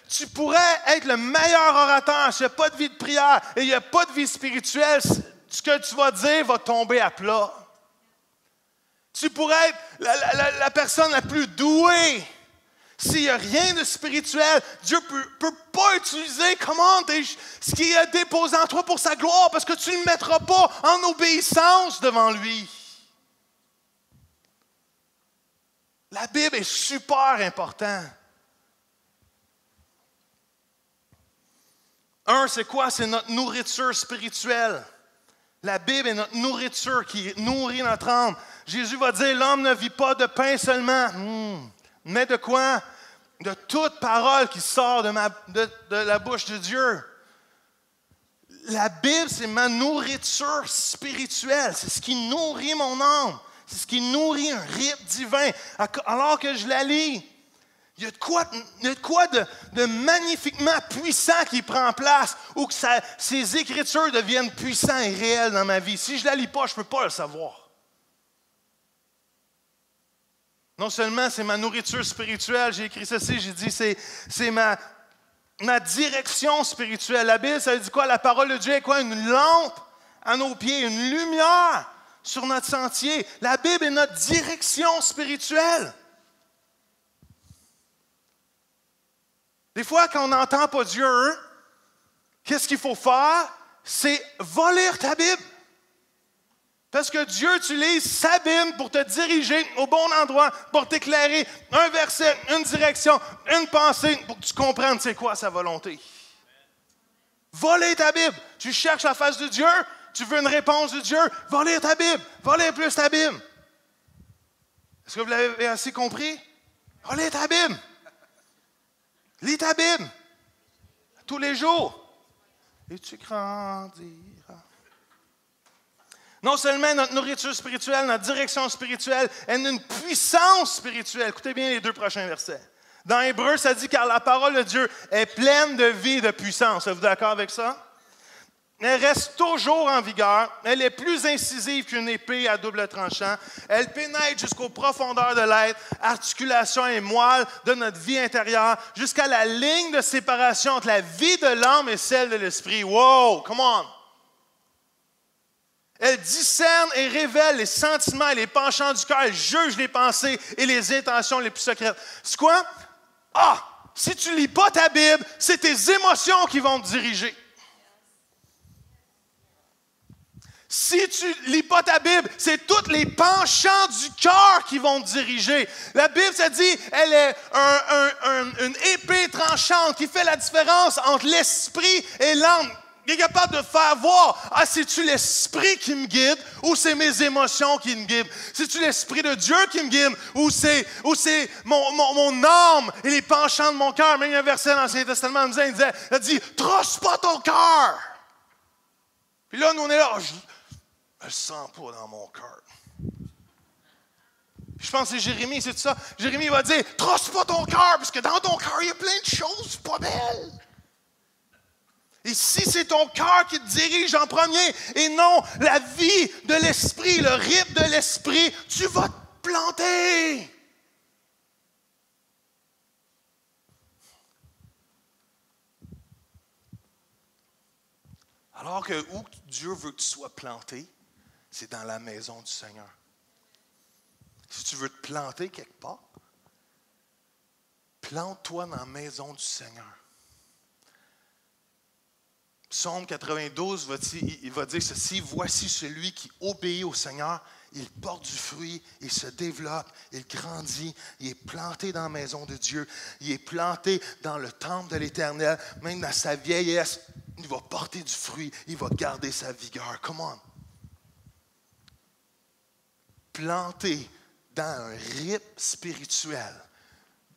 Speaker 1: Tu pourrais être le meilleur orateur s'il n'y a pas de vie de prière et il n'y a pas de vie spirituelle, ce que tu vas dire va tomber à plat. Tu pourrais être la personne la plus douée. S'il n'y a rien de spirituel, Dieu ne peut pas utiliser ce qui est déposé en toi pour sa gloire parce que tu ne le mettras pas en obéissance devant lui. La Bible est super importante. C'est quoi? C'est notre nourriture spirituelle. La Bible est notre nourriture qui nourrit notre âme. Jésus va dire, l'homme ne vit pas de pain seulement, mais de quoi? De toute parole qui sort de la bouche de Dieu. La Bible, c'est ma nourriture spirituelle. C'est ce qui nourrit mon âme. C'est ce qui nourrit un rythme divin. Alors que je la lis, il y a de quoi de magnifiquement puissant qui prend place ou que ces Écritures deviennent puissantes et réelles dans ma vie. Si je ne la lis pas, je ne peux pas le savoir. Non seulement c'est ma nourriture spirituelle, j'ai écrit ceci, j'ai dit c'est ma direction spirituelle. La Bible, ça dit quoi? La parole de Dieu est quoi? Une lampe à nos pieds, une lumière sur notre sentier. La Bible est notre direction spirituelle. Des fois, quand on n'entend pas Dieu, qu'est-ce qu'il faut faire? C'est va lire ta Bible. Parce que Dieu utilise sa Bible pour te diriger au bon endroit, pour t'éclairer un verset, une direction, une pensée, pour que tu comprennes c'est quoi sa volonté. Va lire ta Bible. Tu cherches la face de Dieu, tu veux une réponse de Dieu, va lire ta Bible. Va lire plus ta Bible. Est-ce que vous l'avez assez compris? Va lire ta Bible. Lis ta Bible. Tous les jours. Et tu grandiras. Non seulement notre nourriture spirituelle, notre direction spirituelle, elle a une puissance spirituelle. Écoutez bien les 2 prochains versets. Dans Hébreu, ça dit « Car la parole de Dieu est pleine de vie et de puissance. » Êtes-vous d'accord avec ça? Elle reste toujours en vigueur. Elle est plus incisive qu'une épée à double tranchant. Elle pénètre jusqu'aux profondeurs de l'être, articulation et moelle de notre vie intérieure, jusqu'à la ligne de séparation entre la vie de l'âme et celle de l'esprit. Wow, come on! Elle discerne et révèle les sentiments et les penchants du cœur. Elle juge les pensées et les intentions les plus secrètes. C'est quoi? Si tu ne lis pas ta Bible, c'est tes émotions qui vont te diriger. Si tu ne lis pas ta Bible, c'est tous les penchants du cœur qui vont te diriger. La Bible, ça dit, elle est une épée tranchante qui fait la différence entre l'esprit et l'âme. Il est capable de faire voir, c'est-tu l'esprit qui me guide ou c'est mes émotions qui me guident? C'est-tu l'esprit de Dieu qui me guide ou c'est mon âme et les penchants de mon cœur? Même un verset dans l'Ancien Testament il dit, trosse pas ton cœur. Puis là, nous, on est là, je ne le sens pas dans mon cœur. Je pense que c'est Jérémie, c'est tout ça. Jérémie va dire, trosse pas ton cœur, parce que dans ton cœur, il y a plein de choses pas belles. Et si c'est ton cœur qui te dirige en premier et non la vie de l'esprit, le rythme de l'esprit, tu vas te planter. Alors que où Dieu veut que tu sois planté, c'est dans la maison du Seigneur. Si tu veux te planter quelque part, plante-toi dans la maison du Seigneur. Psaume 92, il va dire ceci, « Voici celui qui obéit au Seigneur, il porte du fruit, il se développe, il grandit, il est planté dans la maison de Dieu, il est planté dans le temple de l'Éternel, même dans sa vieillesse, il va porter du fruit, il va garder sa vigueur. » Come on. Planté dans un rythme spirituel,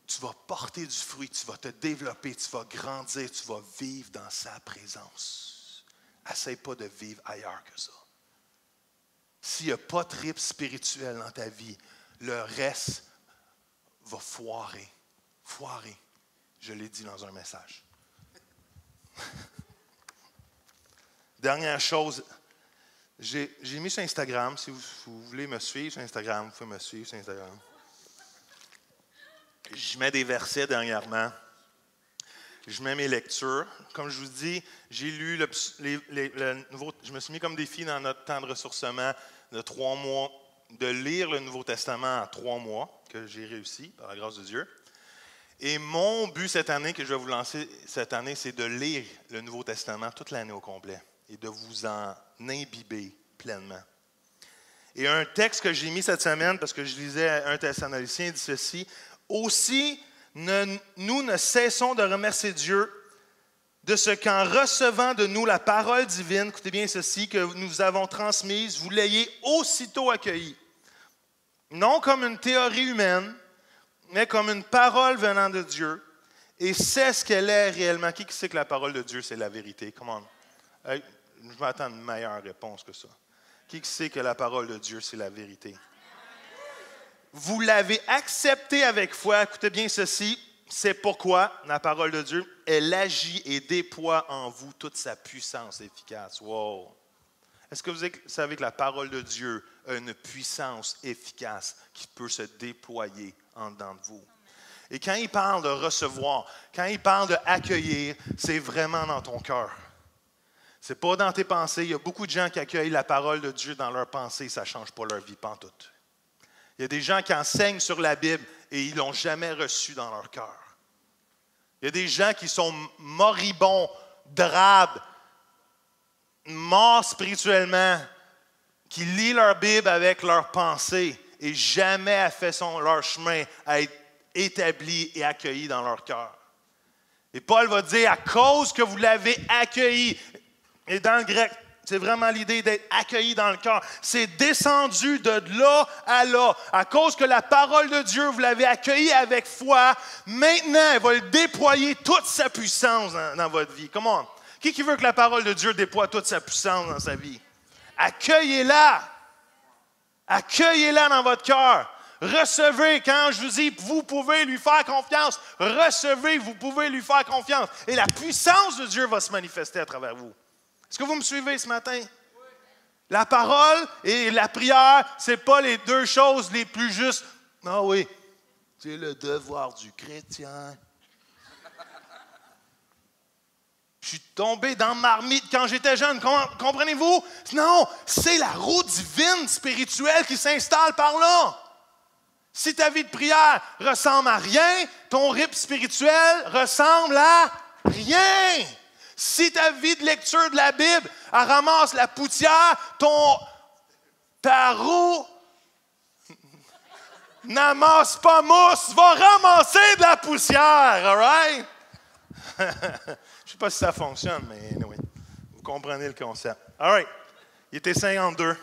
Speaker 1: tu vas porter du fruit, tu vas te développer, tu vas grandir, tu vas vivre dans sa présence. Essaye pas de vivre ailleurs que ça. S'il n'y a pas de rythme spirituel dans ta vie, le reste va foirer. Foirer. Je l'ai dit dans un message. Dernière chose, j'ai mis sur Instagram, si vous voulez me suivre sur Instagram, vous pouvez me suivre sur Instagram. Je mets des versets dernièrement. Je mets mes lectures. Comme je vous dis, j'ai lu le nouveau. Je me suis mis comme défi dans notre temps de ressourcement de 3 mois, de lire le Nouveau Testament en 3 mois, que j'ai réussi par la grâce de Dieu. Et mon but cette année, que je vais vous lancer cette année, c'est de lire le Nouveau Testament toute l'année au complet et de vous en imbiber pleinement. Et un texte que j'ai mis cette semaine, parce que je lisais 1 Thessaloniciens, dit ceci. Aussi, nous ne cessons de remercier Dieu de ce qu'en recevant de nous la parole divine, écoutez bien ceci, que nous avons transmise, vous l'ayez aussitôt accueillie. Non comme une théorie humaine, mais comme une parole venant de Dieu. Et c'est ce qu'elle est réellement. Qui sait que la parole de Dieu, c'est la vérité? Come on. Hey, je m'attends à une meilleure réponse que ça. Qui sait que la parole de Dieu, c'est la vérité? Vous l'avez accepté avec foi. Écoutez bien ceci. C'est pourquoi la parole de Dieu, elle agit et déploie en vous toute sa puissance efficace. Wow! Est-ce que vous savez que la parole de Dieu a une puissance efficace qui peut se déployer en dedans de vous? Et quand il parle de recevoir, quand il parle d'accueillir, c'est vraiment dans ton cœur. Ce n'est pas dans tes pensées. Il y a beaucoup de gens qui accueillent la parole de Dieu dans leurs pensées, ça ne change pas leur vie pantoute. Il y a des gens qui enseignent sur la Bible et ils ne l'ont jamais reçu dans leur cœur. Il y a des gens qui sont moribonds, drabes, morts spirituellement, qui lisent leur Bible avec leurs pensées et jamais a fait leur chemin à être établi et accueilli dans leur cœur. Et Paul va dire, à cause que vous l'avez accueilli, et dans le grec, c'est vraiment l'idée d'être accueilli dans le cœur. C'est descendu de là à là. À cause que la parole de Dieu, vous l'avez accueillie avec foi, maintenant, elle va déployer toute sa puissance dans votre vie. Comment? Qui veut que la parole de Dieu déploie toute sa puissance dans sa vie? Accueillez-la. Accueillez-la dans votre cœur. Recevez, quand je vous dis, vous pouvez lui faire confiance. Recevez, vous pouvez lui faire confiance. Et la puissance de Dieu va se manifester à travers vous. Est-ce que vous me suivez ce matin? Oui. La parole et la prière, ce n'est pas les deux choses les plus justes. Ah oui, c'est le devoir du chrétien. Je suis tombé dans marmite quand j'étais jeune, comprenez-vous? Non, c'est la roue divine spirituelle qui s'installe par là. Si ta vie de prière ressemble à rien, ton rythme spirituel ressemble à rien. Si ta vie de lecture de la Bible, elle ramasse la poussière, ta roue n'amasse pas mousse, va ramasser de la poussière, all right? Je ne sais pas si ça fonctionne, mais anyway, vous comprenez le concept. All right, il était 52.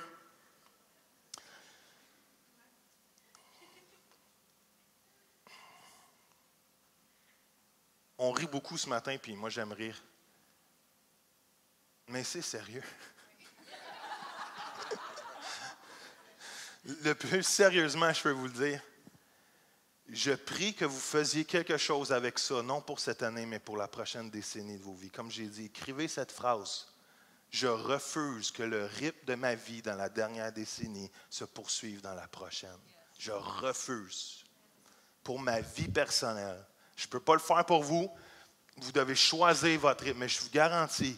Speaker 1: On rit beaucoup ce matin, puis moi j'aime rire. Mais c'est sérieux. Le plus sérieusement, je peux vous le dire, je prie que vous faisiez quelque chose avec ça, non pour cette année, mais pour la prochaine décennie de vos vies. Comme j'ai dit, écrivez cette phrase. Je refuse que le rythme de ma vie dans la dernière décennie se poursuive dans la prochaine. Je refuse. Pour ma vie personnelle. Je ne peux pas le faire pour vous. Vous devez choisir votre rythme, mais je vous garantis,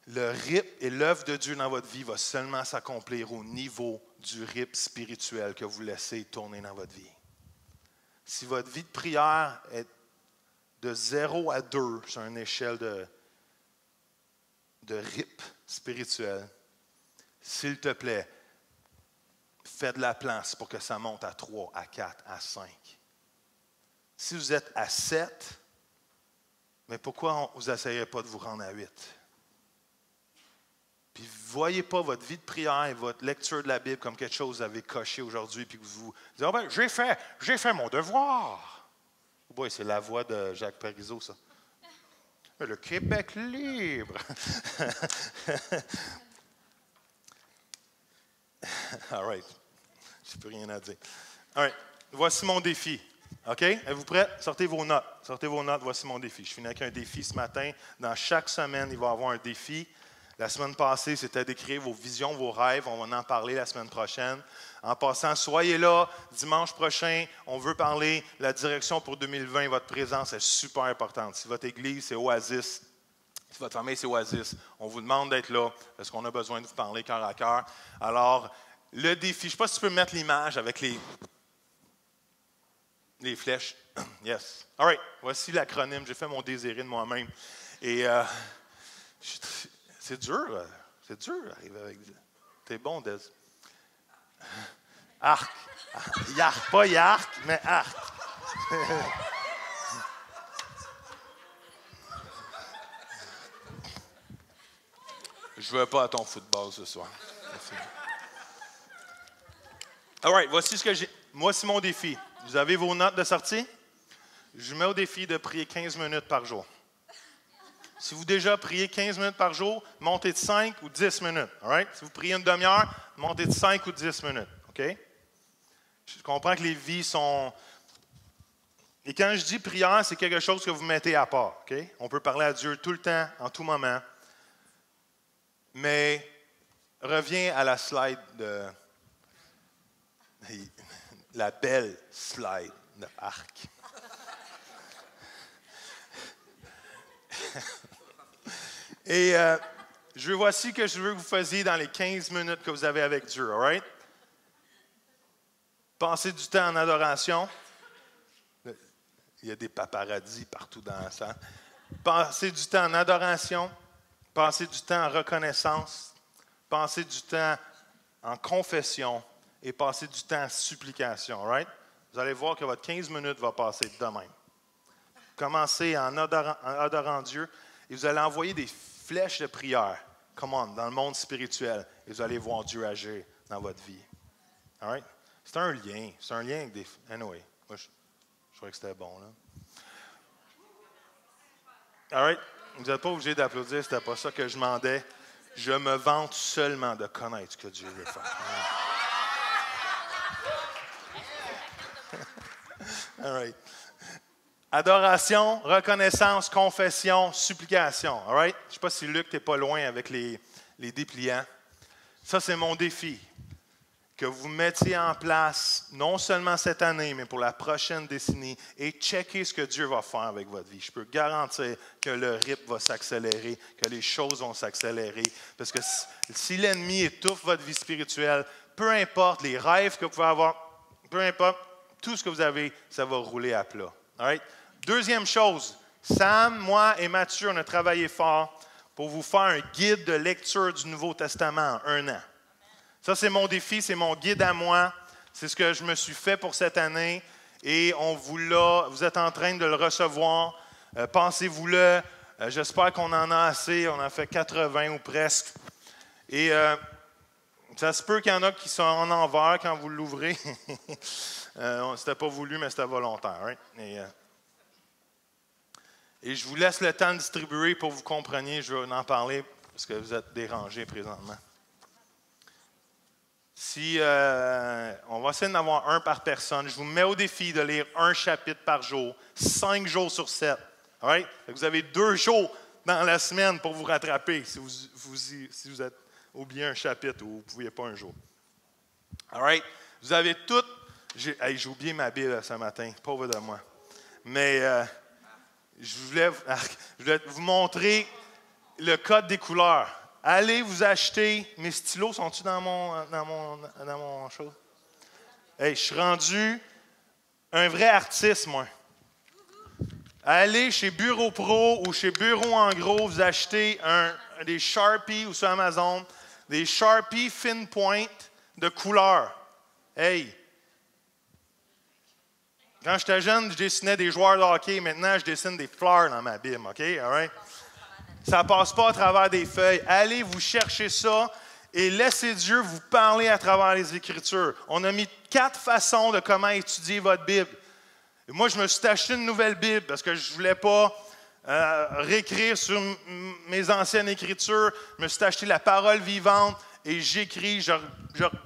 Speaker 1: le rythme et l'œuvre de Dieu dans votre vie va seulement s'accomplir au niveau du rythme spirituel que vous laissez tourner dans votre vie. Si votre vie de prière est de 0 à 2 sur une échelle de RIP spirituel, s'il te plaît, fais de la place pour que ça monte à 3, à 4, à 5. Si vous êtes à 7, mais pourquoi vous n'essayez pas de vous rendre à 8? Puis vous ne voyez pas votre vie de prière et votre lecture de la Bible comme quelque chose que vous avez coché aujourd'hui, puis que vous dites, oh ben, j'ai fait mon devoir. Oh boy, c'est la voix de Jacques Parizeau, ça. Le Québec libre. All right. Je n'ai plus rien à dire. All right. Voici mon défi. OK? Êtes-vous prêts? Sortez vos notes. Sortez vos notes. Voici mon défi. Je finis avec un défi ce matin. Dans chaque semaine, il va y avoir un défi. La semaine passée, c'était d'écrire vos visions, vos rêves. On va en parler la semaine prochaine. En passant, soyez là. Dimanche prochain, on veut parler de la direction pour 2020. Votre présence est super importante. Si votre église, c'est Oasis, si votre famille, c'est Oasis, on vous demande d'être là parce qu'on a besoin de vous parler cœur à cœur. Alors, le défi, je ne sais pas si tu peux mettre l'image avec les flèches. Yes. All right. Voici l'acronyme. J'ai fait mon désiré de moi-même. Et c'est dur d'arriver avec ça. T'es bon, Des. Arc. Yark, pas yark, mais arc. Je ne vais pas à ton football ce soir. All right, voici ce que j'ai. Voici mon défi. Vous avez vos notes de sortie? Je vous mets au défi de prier 15 minutes par jour. Si vous déjà priez 15 minutes par jour, montez de 5 ou 10 minutes. All right? Si vous priez une demi-heure, montez de 5 ou 10 minutes. OK? Je comprends que les vies sont... Et quand je dis prière, c'est quelque chose que vous mettez à part. OK? On peut parler à Dieu tout le temps, en tout moment. Mais reviens à la slide de... La belle slide de arc. Et voici ce que je veux que vous fassiez dans les 15 minutes que vous avez avec Dieu, all right? Passez du temps en adoration. Il y a des paparazzis partout dans la salle. Passez du temps en adoration. Passez du temps en reconnaissance. Passez du temps en confession. Et passez du temps en supplication, all right? Vous allez voir que votre 15 minutes va passer de même. Commencez en adorant Dieu et vous allez envoyer des flèches de prière, come on, dans le monde spirituel, et vous allez voir Dieu agir dans votre vie. All right? C'est un lien avec des... Anyway, moi, je trouvais que c'était bon, là. All right? Vous n'êtes pas obligé d'applaudir, c'était pas ça que je demandais. Je me vante seulement de connaître ce que Dieu veut faire. All right. Adoration, reconnaissance, confession, supplication. All right? Je ne sais pas si Luc, tu n'es pas loin avec les dépliants. Ça, c'est mon défi. Que vous mettiez en place, non seulement cette année, mais pour la prochaine décennie, et checker ce que Dieu va faire avec votre vie. Je peux garantir que le rythme va s'accélérer, que les choses vont s'accélérer. Parce que si l'ennemi étouffe votre vie spirituelle, peu importe les rêves que vous pouvez avoir, peu importe, tout ce que vous avez, ça va rouler à plat. All right? Deuxième chose, Sam, moi et Mathieu, on a travaillé fort pour vous faire un guide de lecture du Nouveau Testament en 1 an. Ça, c'est mon défi, c'est mon guide à moi. C'est ce que je me suis fait pour cette année et on vous êtes en train de le recevoir. Pensez-vous-le. J'espère qu'on en a assez. On en fait 80 ou presque. Et ça se peut qu'il y en a qui sont en envers quand vous l'ouvrez. C'était pas voulu, mais c'était volontaire. Right? Et je vous laisse le temps de distribuer pour que vous compreniez. Je vais en parler parce que vous êtes dérangés présentement. On va essayer d'en avoir un par personne. Je vous mets au défi de lire un chapitre par jour, 5 jours sur 7. All right? Vous avez 2 jours dans la semaine pour vous rattraper si vous êtes oublié un chapitre ou vous ne pouviez pas un jour. All right? Vous avez tout. J'ai oublié ma Bible ce matin, pauvre de moi. Mais je voulais vous montrer le code des couleurs. Allez vous acheter. Mes stylos sont-ils dans mon chose? Hey, je suis rendu un vrai artiste, moi. Allez chez Bureau Pro ou chez Bureau en gros, vous achetez des Sharpies ou sur Amazon, des Sharpies Fine Point de couleur. Hey! Quand j'étais jeune, je dessinais des joueurs de hockey. Maintenant, je dessine des fleurs dans ma Bible, OK? All right? Ça ne passe pas à travers des feuilles. Allez vous chercher ça et laissez Dieu vous parler à travers les Écritures. On a mis 4 façons de comment étudier votre Bible. Et moi, je me suis acheté une nouvelle Bible parce que je ne voulais pas réécrire sur mes anciennes Écritures. Je me suis acheté la parole vivante et j'écris, je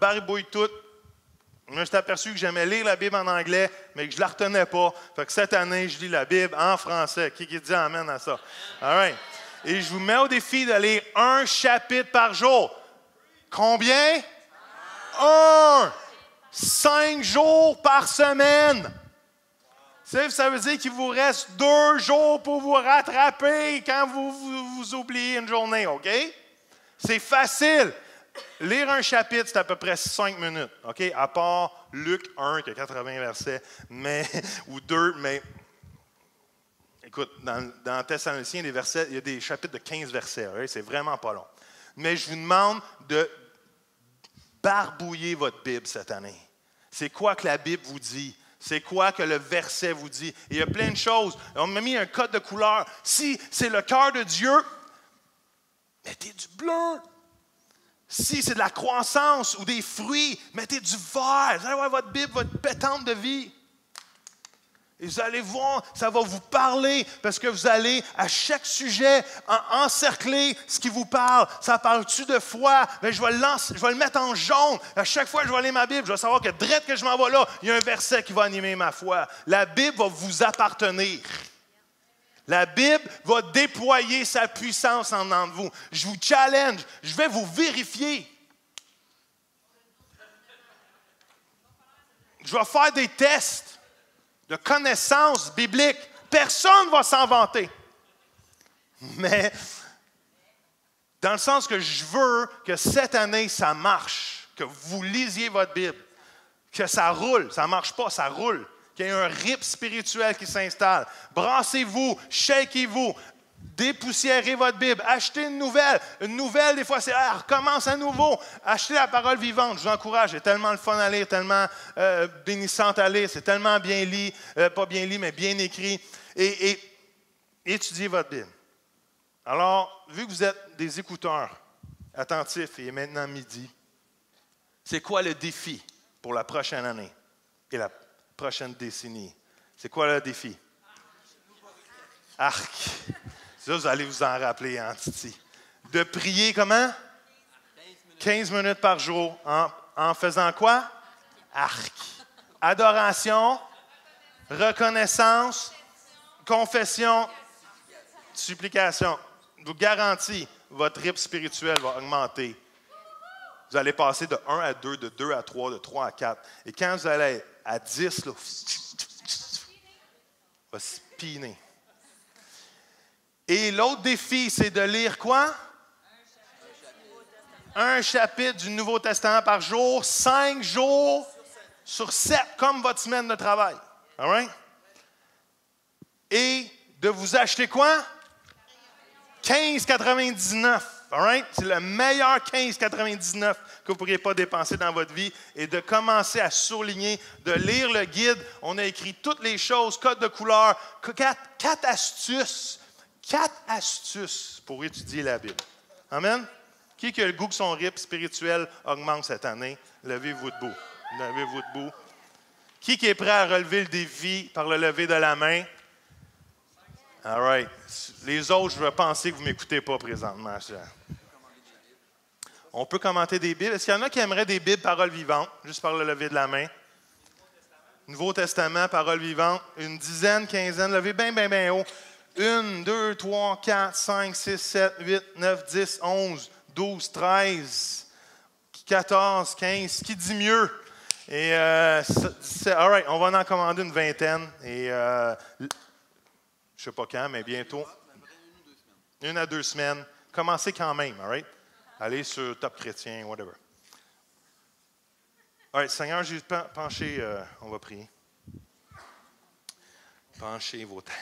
Speaker 1: baribouille tout. Je me suis aperçu que j'aimais lire la Bible en anglais, mais que je ne la retenais pas. Fait que cette année, je lis la Bible en français. Qui dit amen à ça? All right. Et je vous mets au défi de lire 1 chapitre par jour. Combien? 1! 5 jours par semaine. Ça veut dire qu'il vous reste 2 jours pour vous rattraper quand vous oubliez une journée, OK? C'est facile. Lire un chapitre, c'est à peu près 5 minutes, OK? À part Luc 1, qui a 80 versets, ou 2, mais écoute, dans Thessaloniciens, il y a des chapitres de 15 versets, right? C'est vraiment pas long. Mais je vous demande de barbouiller votre Bible cette année. C'est quoi que la Bible vous dit? C'est quoi que le verset vous dit? Et il y a plein de choses. On m'a mis un code de couleur. Si c'est le cœur de Dieu, mettez du bleu. Si c'est de la croissance ou des fruits, mettez du vert. Vous allez voir votre Bible, votre pétante de vie. Et vous allez voir, ça va vous parler parce que vous allez à chaque sujet encercler ce qui vous parle. Ça parle-tu de foi? Bien, je vais le mettre en jaune. À chaque fois que je vais lire ma Bible, je vais savoir que direct que je m'en vais là, il y a un verset qui va animer ma foi. La Bible va vous appartenir. La Bible va déployer sa puissance en dedans de vous. Je vous challenge, je vais vous vérifier. Je vais faire des tests de connaissances bibliques. Personne ne va s'en vanter. Mais dans le sens que je veux que cette année, ça marche, que vous lisiez votre Bible, que ça roule. Ça ne marche pas, ça roule. Qu'il y ait un rythme spirituel qui s'installe. Brassez-vous, shakez-vous, dépoussiérez votre Bible, achetez une nouvelle. Une nouvelle, des fois, c'est recommence à nouveau. Achetez la parole vivante, je vous encourage. C'est tellement le fun à lire, tellement bénissante à lire. C'est tellement bien lu, pas bien lu, mais bien écrit. Et étudiez votre Bible. Alors, vu que vous êtes des écouteurs attentifs, et maintenant midi, c'est quoi le défi pour la prochaine année et la prochaine décennie? C'est quoi le défi? Arc. Ça, vous allez vous en rappeler, hein, Titi. De prier comment? 15 minutes par jour. En faisant quoi? Arc. Adoration, reconnaissance, confession, supplication. Je vous garantis, votre rythme spirituel va augmenter. Vous allez passer de 1 à 2, de 2 à 3, de 3 à 4. Et quand vous allez à 10, là, va spinner. Et l'autre défi, c'est de lire quoi? Un chapitre du Nouveau Testament par jour, 5 jours sur 7, comme votre semaine de travail. All right? Et de vous acheter quoi? 15,99. All right? C'est le meilleur 15,99 que vous ne pourriez pas dépenser dans votre vie. Et de commencer à souligner, de lire le guide. On a écrit toutes les choses, code de couleur, 4 astuces. 4 astuces pour étudier la Bible. Amen? Qui a le goût que son rythme spirituel augmente cette année? Levez-vous debout. Levez-vous debout. Qui est prêt à relever le défi par le lever de la main? All right. Les autres, je vais penser que vous ne m'écoutez pas présentement. On peut commenter des Bibles. Est-ce qu'il y en a qui aimeraient des Bibles paroles vivantes, juste par le lever de la main? Nouveau Testament, paroles vivantes. Une dizaine, quinzaine. Levez bien haut. 1, 2, 3, 4, 5, 6, 7, 8, 9, 10, 11, 12, 13, 14, 15. Qui dit mieux? Et all right, on va en commander une vingtaine. Et je ne sais pas quand, mais bientôt. 1 à 2 semaines. Commencez quand même, all right? Allez sur Top Chrétien, whatever. All right, Seigneur Jésus, penchez, on va prier. Penchez vos têtes.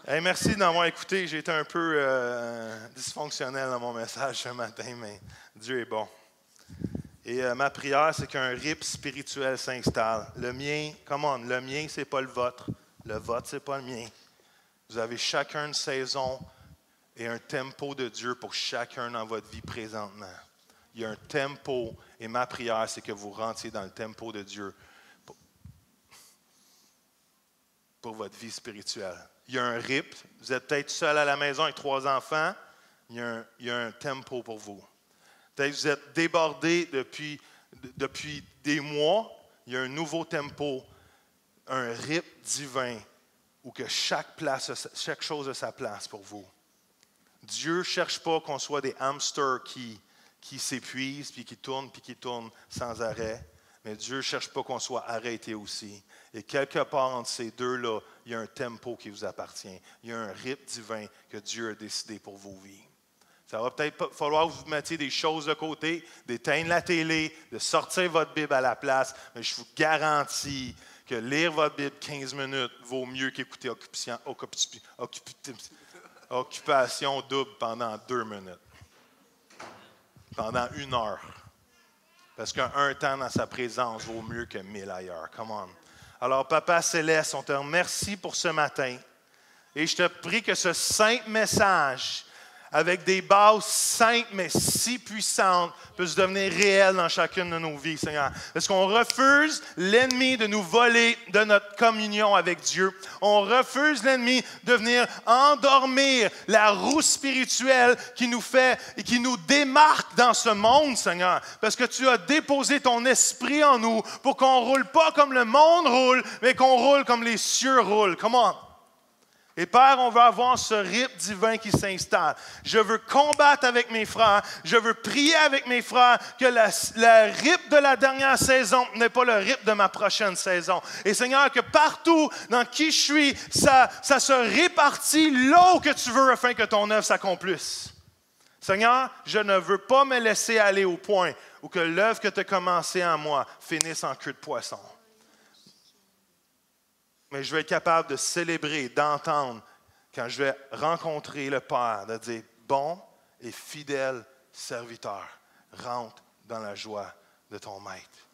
Speaker 1: Hey, merci de m'avoir écouté. J'ai été un peu dysfonctionnel dans mon message ce matin, mais Dieu est bon. Et ma prière, c'est qu'un rythme spirituel s'installe. Le mien, le mien, c'est pas le vôtre. Le vôtre, c'est pas le mien. Vous avez chacun une saison et un tempo de Dieu pour chacun dans votre vie présentement. Il y a un tempo, et ma prière, c'est que vous rentriez dans le tempo de Dieu pour votre vie spirituelle. Il y a un rythme. Vous êtes peut-être seul à la maison avec 3 enfants. Il y a un tempo pour vous. Peut-être que vous êtes débordé depuis des mois. Il y a un nouveau tempo, un rythme divin où que chaque chose a sa place pour vous. Dieu ne cherche pas qu'on soit des hamsters qui s'épuisent, puis qui tournent sans arrêt. Mais Dieu ne cherche pas qu'on soit arrêté aussi. Et quelque part entre ces deux-là, il y a un tempo qui vous appartient. Il y a un rythme divin que Dieu a décidé pour vos vies. Ça va peut-être falloir que vous mettiez des choses de côté, d'éteindre la télé, de sortir votre Bible à la place. Mais je vous garantis que lire votre Bible 15 minutes vaut mieux qu'écouter Occupation double pendant 2 minutes. Pendant 1 heure. Parce qu'un temps dans sa présence vaut mieux que 1000 ailleurs. Come on. Alors, Papa Céleste, on te remercie pour ce matin. Et je te prie que ce saint message, avec des bases simples mais si puissantes, puisse devenir réel dans chacune de nos vies, Seigneur. Parce qu'on refuse l'ennemi de nous voler de notre communion avec Dieu. On refuse l'ennemi de venir endormir la roue spirituelle qui nous fait et qui nous démarque dans ce monde, Seigneur. Parce que tu as déposé ton esprit en nous pour qu'on ne roule pas comme le monde roule, mais qu'on roule comme les cieux roulent. Come on. Et Père, on veut avoir ce rythme divin qui s'installe. Je veux combattre avec mes frères. Je veux prier avec mes frères que le rythme de la dernière saison n'est pas le rythme de ma prochaine saison. Et Seigneur, que partout dans qui je suis, ça se répartit là où que tu veux afin que ton œuvre s'accomplisse. Seigneur, je ne veux pas me laisser aller au point où que l'œuvre que tu as commencée en moi finisse en queue de poisson. Mais je vais être capable de célébrer, d'entendre, quand je vais rencontrer le Père, de dire, bon et fidèle serviteur, rentre dans la joie de ton maître.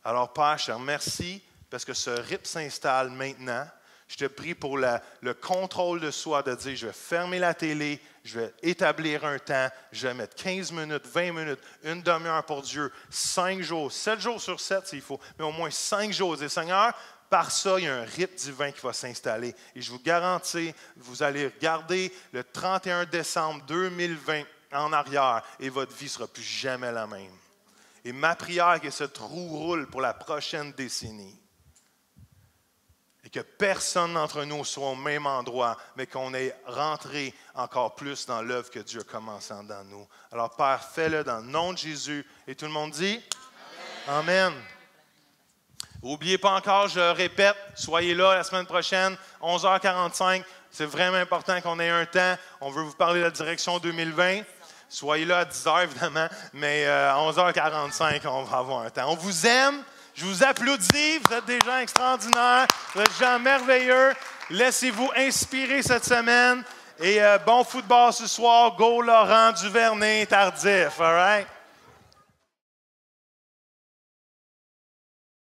Speaker 1: Alors Père, je te remercie parce que ce rythme s'installe maintenant. Je te prie pour le contrôle de soi, de dire, je vais fermer la télé, je vais établir un temps, je vais mettre 15 minutes, 20 minutes, 1 demi-heure pour Dieu, 5 jours, 7 jours sur 7 s'il faut, mais au moins 5 jours. Et Seigneur, par ça, il y a un rythme divin qui va s'installer. Et je vous garantis, vous allez regarder le 31 décembre 2020 en arrière et votre vie ne sera plus jamais la même. Et ma prière est que cette roue roule pour la prochaine décennie. Et que personne d'entre nous soit au même endroit, mais qu'on ait rentré encore plus dans l'œuvre que Dieu a commencé dans nous. Alors Père, fais-le dans le nom de Jésus. Et tout le monde dit Amen. N'oubliez pas encore, je répète, soyez là la semaine prochaine, 11h45. C'est vraiment important qu'on ait un temps. On veut vous parler de la direction 2020. Soyez là à 10h, évidemment, mais à 11h45, on va avoir un temps. On vous aime. Je vous applaudis. Vous êtes des gens extraordinaires. Vous êtes des gens merveilleux. Laissez-vous inspirer cette semaine. Et bon football ce soir. Go Laurent Duvernay tardif. All right?